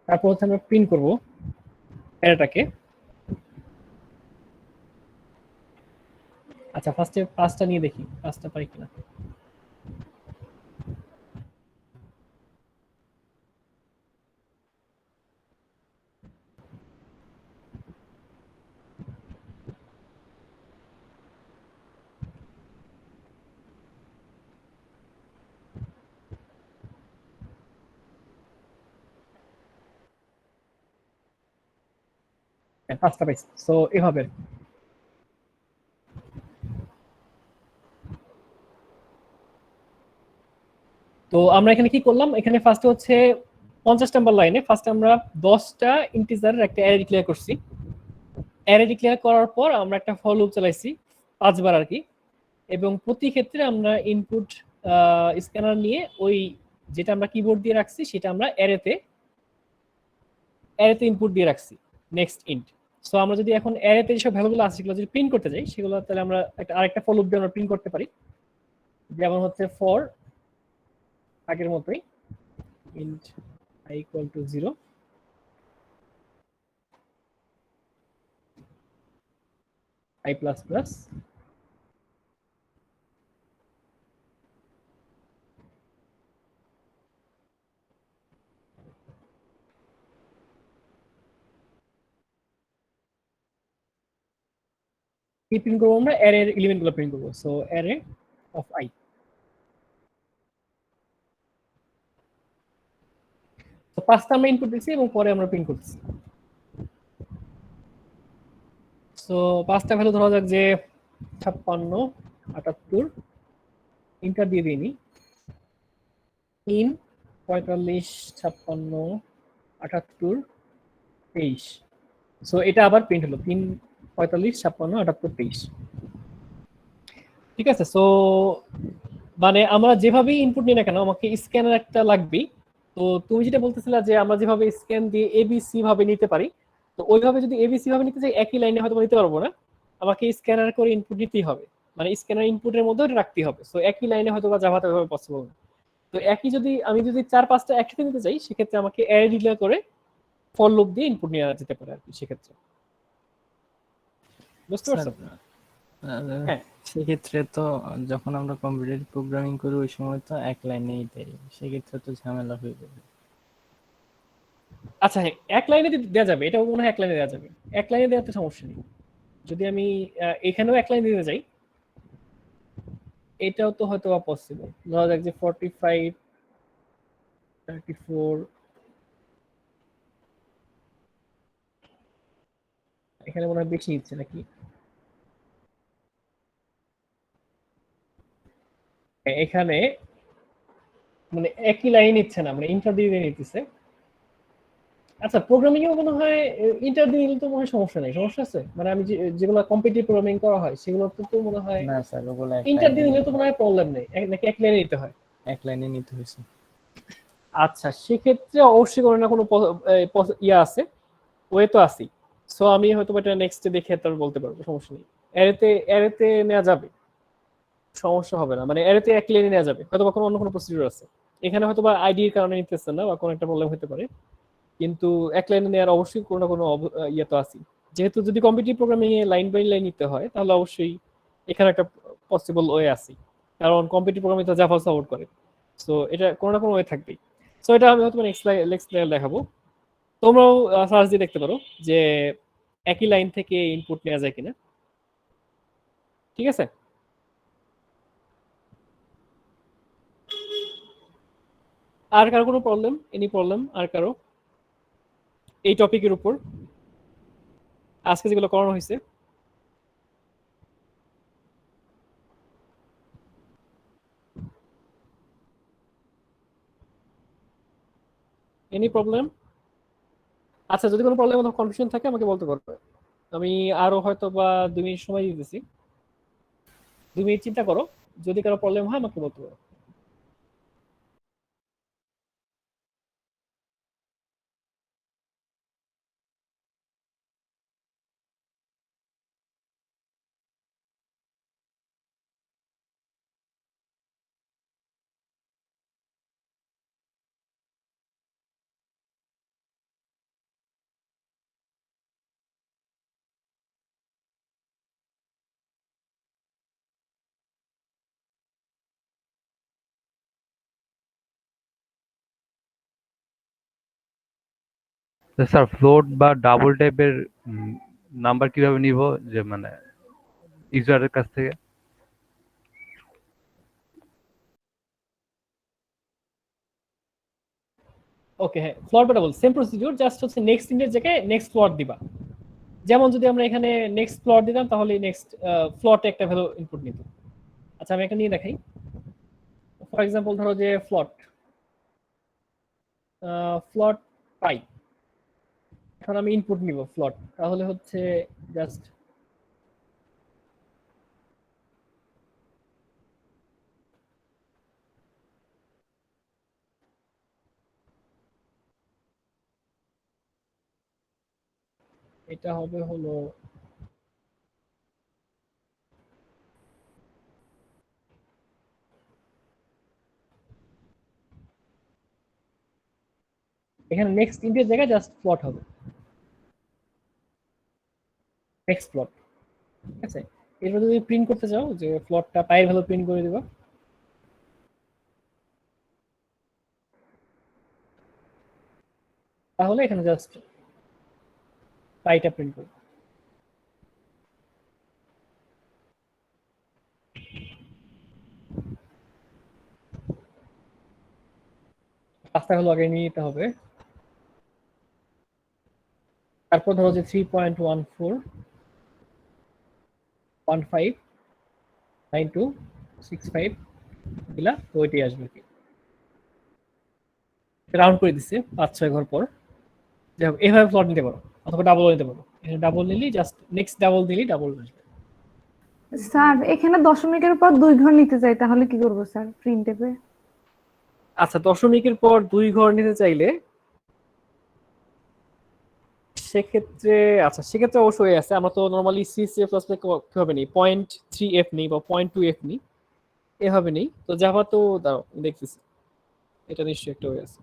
তারপর হচ্ছে আমরা প্রিন্ট করব অ্যারেটাকে। আচ্ছা ফার্স্টে 5টা নিয়ে দেখি 5টা পাই কিনা। হ্যাঁ 5টা পাইছি। সো এভাবে তো আমরা এখানে কি করলাম, এখানে ফার্স্টে হচ্ছে 50 নাম্বার লাইনে ফার্স্টে আমরা 10টা ইন্টিজারের একটা অ্যারে ডিক্লেয়ার করছি। অ্যারে ডিক্লেয়ার করার পর আমরা একটা ফর লুপ চালাইছি 5 বার আর কি, এবং প্রতি ক্ষেত্রে আমরা ইনপুট স্ক্যানার নিয়ে ওই যেটা আমরা কিবোর্ড দিয়ে রাখছি সেটা আমরা অ্যারেতে ইনপুট দিয়ে রাখছি নেক্সট ইন্ট। সো আমরা যদি এখন অ্যারেতে যেসব ভ্যালুগুলো আছে সেগুলো যদি প্রিন্ট করতে যাই সেগুলো তাহলে আমরা আরেকটা ফর লুপ দিয়ে আমরা প্রিন্ট করতে পারি, যেমন হচ্ছে ফর আগের মতোই int i equal to 0 i plus plus কি প্রিন্ট করবো আমরা, অ্যারে এলিমেন্ট গুলো প্রিন্ট করবো। So array of i। তো 5টা আমরা ইনপুট দিচ্ছি এবং পরে আমরা প্রিন্ট করতেছি। সো 5টা ভ্যালু ধরা যাক যে 56 78, ইন্টার দিয়ে দিইনি, 3 45 56 78 23। সো এটা আবার প্রিন্ট হলো 3 45 56 78 23। ঠিক আছে। সো মানে আমরা যেভাবেই ইনপুট নিই না কেন আমাকে স্ক্যানার একটা লাগবেই। তো তুমি যেটা বলতেছিলা যে আমরা যেভাবে স্ক্যান দিয়ে এবিসি ভাবে নিতে পারি, তো ওইভাবে যদি এবিসি ভাবে নিতে চাই একই লাইনে হয়তো নিতে পারবো না, আমাকে স্ক্যানার করে ইনপুট দিতেই হবে, মানে স্ক্যানার ইনপুটের মধ্যে রাখতে হবে। সো একই লাইনে হয়তো বা জাভাতে ওইভাবে পসিবল না। তো একই যদি আমি 4-5টা একসাথে নিতে চাই সেক্ষেত্রে আমাকে অ্যারে ডিক্লেয়ার করে ফর লুপ দিয়ে ইনপুট নেওয়া যেতে পারে আর কি সেক্ষেত্রে। বুঝতে পারছো? হ্যাঁ
সেক্ষেত্রে তো যখন আমরা কম্পিউটার প্রোগ্রামিং করি ওই সময় তো এক লাইনেই দেই, সেক্ষেত্রে তো ঝামেলা হয়ে যাবে।
আচ্ছা হ্যাঁ, এক লাইনে দেওয়া যাবে, এটাও মনে হয় এক লাইনে দেওয়া যাবে, এক লাইনে দেওয়াতে সমস্যা নেই। যদি আমি এখানেও এক লাইন দিতে যাই, এটাও তো হয়তো পসিবল। ধরা যাক যে 45 34 এখানে মনে হয় বেশি নিচ্ছে নাকি? এখানে মানে একই লাইন নিচ্ছে না, মানে ইন্টার দিয়ে নিতেছে। আচ্ছা প্রোগ্রামিং এও মনে হয় ইন্টার দিয়ে নিলে তো মনে হয় সমস্যা নেই, সমস্যা আছে? মানে আমি যেগুলো কম্পিটিটিভ প্রোগ্রামিং করা হয় সেগুলো তো মনে হয়
না স্যার, ওগুলো এক
ইন্টার দিয়ে
লাইনে
নিলে তো মনে হয় প্রবলেম নেই, নাকি এক লাইনে নিতে হয়?
এক লাইনে নিতে হয়েছে।
আচ্ছা সেক্ষেত্রে অবশ্যই কোনো না কোনো ইয়া আছে, ওয়ে তো আসি। সো আমি হয়তো এটা নেক্সটে দেখে তারপর বলতে পারবো, সমস্যা নেই। অ্যারেতে নেওয়া যাবে, সমস্যা হবে না। মানে অ্যারেতে এক লাইনে নেওয়া যাবে, হয়তো বা কোনো অন্য কোনো প্রসিডিউর আছে। এখানে হয়তো বা আইডির কারণে নিতেছে না বা কোনো একটা প্রবলেম হতে পারে, কিন্তু এক লাইনে নেওয়ার অবশ্যই কোনো না কোনো ইয়ে তো আসি। যেহেতু যদি কম্পিটিটিভ প্রোগ্রামিং এ লাইন বাই লাইন নিতে হয় তাহলে অবশ্যই এখানে একটা পসিবল ওয়ে আসি, কারণ কম্পিটিটিভ প্রোগ্রামিং তো জাভা সাপোর্ট করে। সো এটা কোনো না কোনো ওয়ে থাকবেই। সো এটা আমি হয়তো নেক্সট লেকচারে দেখাবো। তোমরাও সার্চ দিয়ে দেখতে পারো যে একই লাইন থেকে ইনপুট নেওয়া যায় কিনা। ঠিক আছে? আর কারো কোনো প্রবলেম, এনি প্রবলেম আর কারো এই টপিকের উপর আজকে যেগুলো করানো হয়েছে? Any problem? আচ্ছা যদি কোনো প্রবলেম অথবা কনফিউশন থাকে আমাকে বলতে পারবে। আমি আরো হয়তো বা 2 মিনিট সময় দিতেছি, 2 মিনিট চিন্তা করো, যদি কারো প্রবলেম হয় আমাকে বলতে পারো।
স্যার ফ্লোট বা ডাবল টাইপের নাম্বার কিভাবে নিব, যে মানে ইউজারের কাছ থেকে?
ওকে হ্যাঁ, ফ্লোট বা ডাবল সেম প্রসিডিউর, জাস্ট হচ্ছে নেক্সট ইন্টের জায়গায় নেক্সট ফ্লোট দিবা। যেমন যদি আমরা এখানে নেক্সট ফ্লোট দিতাম তাহলে নেক্সট ফ্লোটে একটা ভ্যালু ইনপুট নিত। আচ্ছা আমি একটা নিয়ে দেখাই। ফর এক্সাম্পল ধরো যে ফ্লোট পাই, এখন আমি ইনপুট নিব ফ্লোট, তাহলে হচ্ছে জাস্ট এটা হবে হলো এখানে নেক্সট ইন্টের জায়গায় জাস্ট ফ্লোট হবে, নেক্সট ফ্লোট। ঠিক আছে? এরপর যদি প্রিন্ট করতে চাও যে ফ্লোটটা পায়ের ভ্যালু প্রিন্ট করে দিবা, তাহলে এখানে জাস্ট পাইটা প্রিন্ট করবে। রাস্তা হলো আগে নিয়ে নিতে হবে। তারপর ধরো যে 3.14159265 দিলা, তো ওইটাই আসবে কি, রাউন্ড করে দিচ্ছে 5-6 ঘর পর। যাই হোক এইভাবে প্লট নিতে পারো অথবা ডাবল নিতে পারো। এখানে ডাবল নিলেই জাস্ট নেক্সট ডাবল দিলেই ডাবল আসবে।
স্যার এখানে দশমিকের পর 2 ঘর নিতে চাই, তাহলে কি করব স্যার প্রিন্টএফে?
আচ্ছা দশমিকের পর 2 ঘর নিতে চাইলে সেক্ষেত্রে অবশ্যই আছে। আমরা তো নরমালি সি সি প্লাস কিভাবে নেই, 0.3f নেই বা 0.2f নেই, এভাবে নেই। তো জাভা তো দাঁড়াও দেখতেছি, এটা নিশ্চয়ই একটা ওয়ে আছে।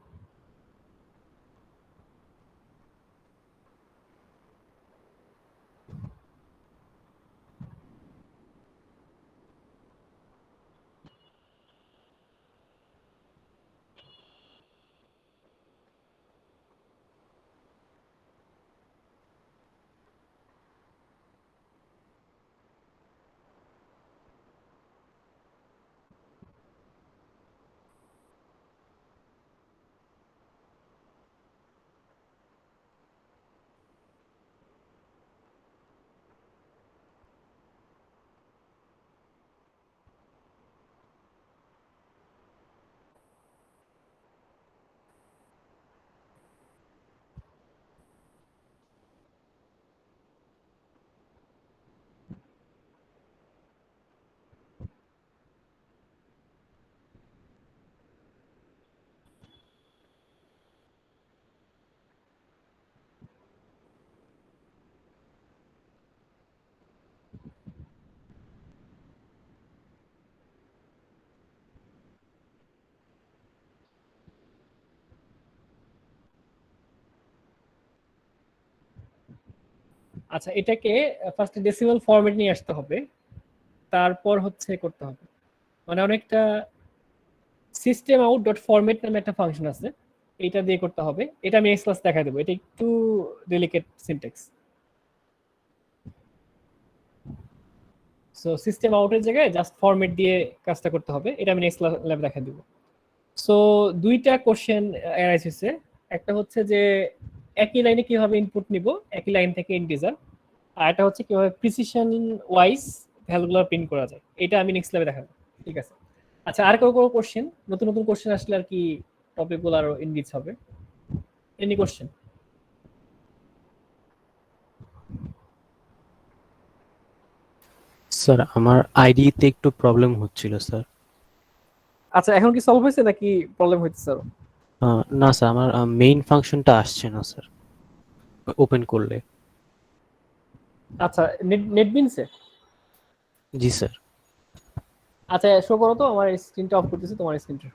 আচ্ছা, এটাকে ফার্স্টে ডেসিমাল ফরম্যাট নিয়ে আসতে হবে, তারপর হচ্ছে করতে হবে মানে অনেকটা সিস্টেম আউট ডট ফরম্যাট নামে একটা ফাংশন আছে, এটা দিয়ে করতে হবে। এটা আমি নেক্সট ক্লাস দেখা দেবো, এটা একটু ডেলিকেট সিনট্যাক্স। সো সিস্টেম আউটের জায়গায় জাস্ট ফরম্যাট দিয়ে কাজটা করতে হবে, এটা আমি নেক্সট ল্যাবে দেখা দিব। সো দুইটা কোশ্চেন অ্যারাইজ হয়েছে, একটা হচ্ছে যে একই লাইনে কিভাবে ইনপুট নিব একই লাইন থেকে ইন্টিজার, আর এটা হচ্ছে কিভাবে প্রিসিশন ওয়াইজ ভ্যালুগুলো প্রিন্ট করা যায়, এটা আমি নেক্সট ল্যাবে দেখাবো। ঠিক আছে, আচ্ছা আর কোনো কোশ্চেন, নতুন নতুন কোশ্চেন আসলে আর কি টপিকগুলো আরো ইনরিচ হবে। Any question?
স্যার আমার আইডিতে একটু প্রবলেম হচ্ছিল স্যার।
আচ্ছা এখন কি সলভ হয়েছে নাকি প্রবলেম হচ্ছে স্যার?
না স্যার, আমার মেইন ফাংশনটা আসছে না স্যার ওপেন করলে।
আচ্ছা নেটবিনসে?
জি স্যার।
আচ্ছা শো করো তো, আমার স্ক্রিনটা অফ করতেছি, তোমার স্ক্রিনটা।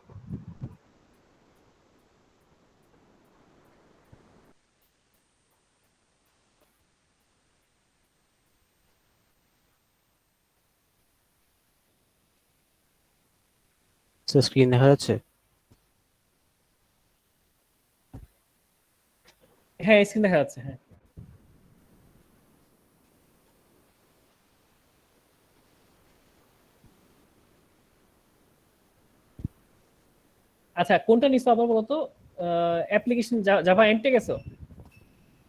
স্যার স্ক্রিন দেখা যাচ্ছে?
হ্যাঁ স্ক্রিন দেখা যাচ্ছে, হ্যাঁ। আচ্ছা কোনটা নিছো আবার বলো তো? অ্যাপ্লিকেশন জাভা এন্ডে গেছো?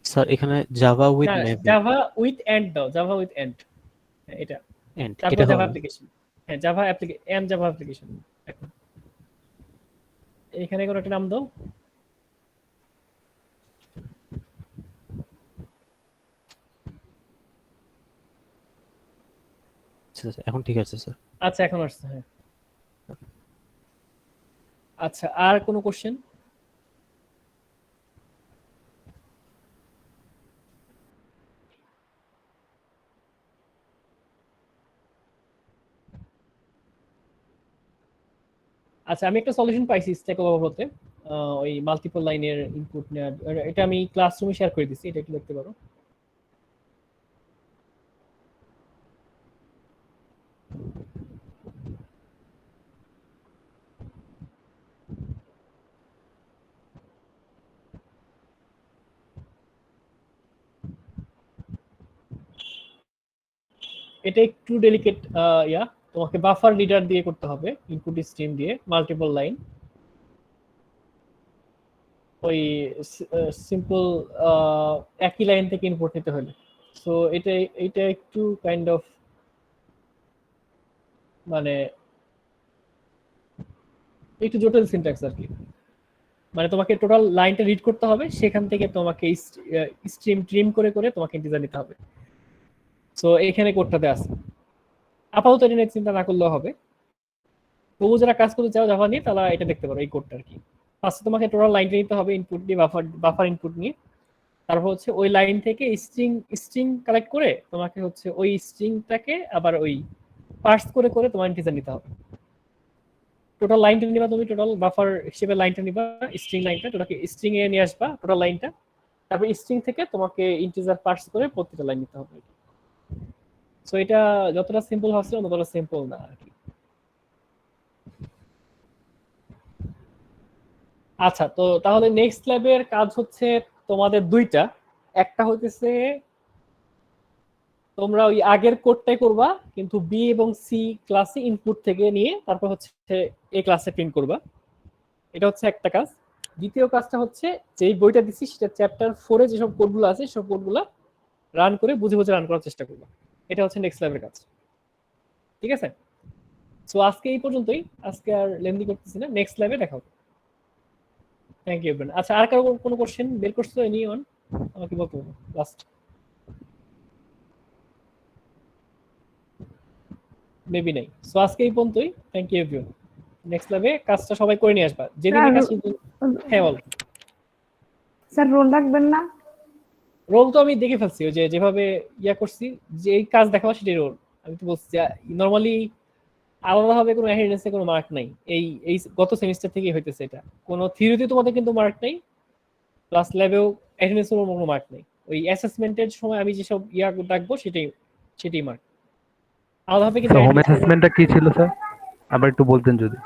স্যার এখানে Java with mapping.
Java with Ant দাও, জাভা উইথ এন্ড, এটা
এন্ড
তারপর
এটা
জাভা
হবে।
অ্যাপ্লিকেশন। হ্যাঁ Java application and Java application. এখানে কোনো একটা নাম দাও।
আচ্ছা স্যার এখন ঠিক আছে স্যার।
আচ্ছা এখন আসছে, হ্যাঁ। আচ্ছা আর কোনো কোশ্চেন? আচ্ছা আমি একটা সলিউশন পাইছি স্ট্যাক ওভারফ্লোতে, ওই মাল্টিপল লাইনের ইনপুট নেওয়ার, এটা আমি ক্লাসরুমে শেয়ার করে দিছি, এটা একটু দেখতে পারো। এটা একটু ডেলিকেট ইয়া, তোমাকে বাফার রিডার দিয়ে করতে হবে, ইনপুট স্ট্রিম দিয়ে মাল্টিপল লাইন, ওই সিম্পল একই লাইন থেকে ইনপুট নিতে হলে। সো এটা একটু কাইন্ড অফ মানে একটু জটিল সিনট্যাক্স আর কি, মানে তোমাকে টোটাল লাইনটা রিড করতে হবে, সেখান থেকে তোমাকে স্ট্রিম ট্রিম করে করে তোমাকে ইন্টিজার নিতে হবে। সো এখানে কোডটাতে আছে, আপাতত এটা নিয়ে চিন্তা না করলেও হবে। তবু যারা কাজ করতে চাও জাভা নিয়ে, তারা এটা দেখতে পারো এই কোডটা আর কি। ফার্স্টে তোমাকে টোটাল লাইনটা নিতে হবে ইনপুট দিয়ে, বাফার ইনপুট নিয়ে, তারপর হচ্ছে ওই লাইন থেকে স্ট্রিং কালেক্ট করে তোমাকে হচ্ছে ওই স্ট্রিংটাকে আবার ওই পার্স করে করে তোমার ইন্টিজার নিতে হবে। টোটাল লাইনটা নিবা তুমি, টোটাল বাফার হিসেবে লাইনটা নিবা, স্ট্রিং লাইনটা টোটাল স্ট্রিং এ নিয়ে আসবা টোটাল লাইনটা, তারপর স্ট্রিং থেকে তোমাকে ইন্টিজার পার্স করে প্রত্যেকটা লাইন নিতে হবে। সো এটা যতটা সিম্পল হচ্ছে ততটা সিম্পল না আর কি। আচ্ছা তো তাহলে নেক্সট ল্যাবের কাজ হচ্ছে তোমাদের দুইটা, একটা হইতেছে তোমরা ওই আগের কোডটাই করবা কিন্তু বি এবং সি ক্লাসে ইনপুট থেকে নিয়ে তারপর হচ্ছে এ ক্লাসে প্রিন্ট করবা, এটা হচ্ছে একটা কাজ। দ্বিতীয় কাজটা হচ্ছে যেই বইটা দিচ্ছি সেটা চ্যাপ্টার 4 এ যেসব কোডগুলো আছে সব কোডগুলো রান করে বুঝে বুঝে রান করার চেষ্টা করবা, এটা হচ্ছে নেক্সট ল্যাবের কাজ। ঠিক আছে, সো আজকে এই পর্যন্তই, আজকে আর লেন্দি করতেছি না, নেক্সট ল্যাবে দেখা হবে। Thank you. আচ্ছা আর কারো কোনো কোশ্চেন বের করছো এনি ওয়ান আমাকে বলতে হবে লাস্ট? মেবি নাই। সো আজকে এই পর্যন্তই, থ্যাংক ইউ এভরিওয়ান। নেক্সট ল্যাবে কাজটা সবাই করে নিয়ে আসবা, যেদিন কাজ। হ্যাঁ বল।
স্যার রোল রাখবেন না?
রোল তো আমি দেখে ফেলছি, ওই যে যেভাবে ইয়া করছি, যে এই কাজ দেখাবো সেটাই রোল। আমি তো বলছি নরমালি আলাদাভাবে কোনো অ্যাটেন্ডেন্সে কোনো মার্ক নাই, এই গত সেমিস্টার থেকেই হইতেছে এটা, কোনো থিওরিতে তোমাদের কিন্তু মার্ক নাই, প্লাস ল্যাবেও অ্যাটেন্ডেন্সের কোনো মার্ক নেই। ওই অ্যাসেসমেন্টের সময় আমি যেসব ইয়া রাখবো সেটাই মার্ক। আলাদাভাবে কিন্তু
হোম
add করতে হবে।
অ্যাসেসমেন্টটা কি ছিল স্যার? আবার একটু বলতেন যদি।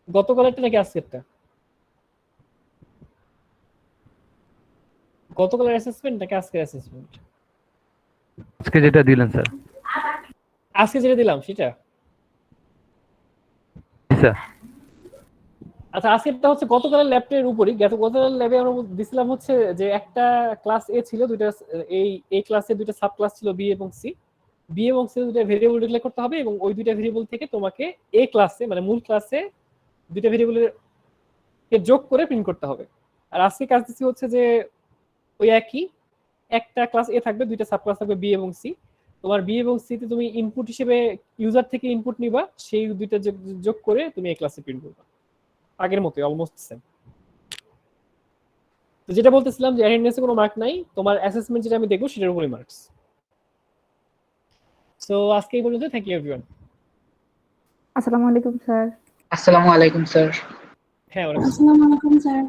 গতকালেরটা নাকি আজকেরটা? গতকালের অ্যাসেসমেন্ট নাকি আজকের অ্যাসেসমেন্ট?
আজকে যেটা দিলেন স্যার।
আজকে যেটা দিলাম সেটা?
স্যার
আচ্ছা, আজকেরটা হচ্ছে গতকালের ল্যাবটার উপরই। গতকালের ল্যাবে আমরা দিছিলাম হচ্ছে যে একটা ক্লাস এ ছিল, দুইটা এই ক্লাসে দুইটা সাব ক্লাস ছিল বি এবং সি। বি এবং সি দুইটা ভেরিয়েবল ডিক্লেয়ার করতে হবে এবং ওই দুইটা ভেরিয়েবল থেকে তোমাকে এ ক্লাসে মানে মূল ক্লাসে দুইটা ভেরিয়েবলের কে যোগ করে প্রিন্ট করতে হবে। আর আজকে কাজ দিচ্ছি হচ্ছে যে ওই একই একটা ক্লাস এ থাকবে, দুইটা সাব ক্লাস থাকবে বি এবং সি। তোমার বি এবং সি তে তুমি ইনপুট হিসেবে ইউজার থেকে ইনপুট নিবা, সেই দুইটা যোগ করে তুমি এই ক্লাসে প্রিন্ট করবা। আগের মতোই অলমোস্ট সেম। তো যেটা বলতেছিলাম যে অ্যাটেন্ডেন্সে কোনো মার্ক নাই, তোমার অ্যাসেসমেন্ট যেটা আমি দেখবো সেটার উপরই মার্কস। সো আজকে এই পর্যন্ত, থ্যাংক ইউ এভরিওয়ান।
আসসালামু আলাইকুম স্যার।
আসসালামু আলাইকুম স্যার।
হ্যাঁ,
আসসালামু আলাইকুম স্যার।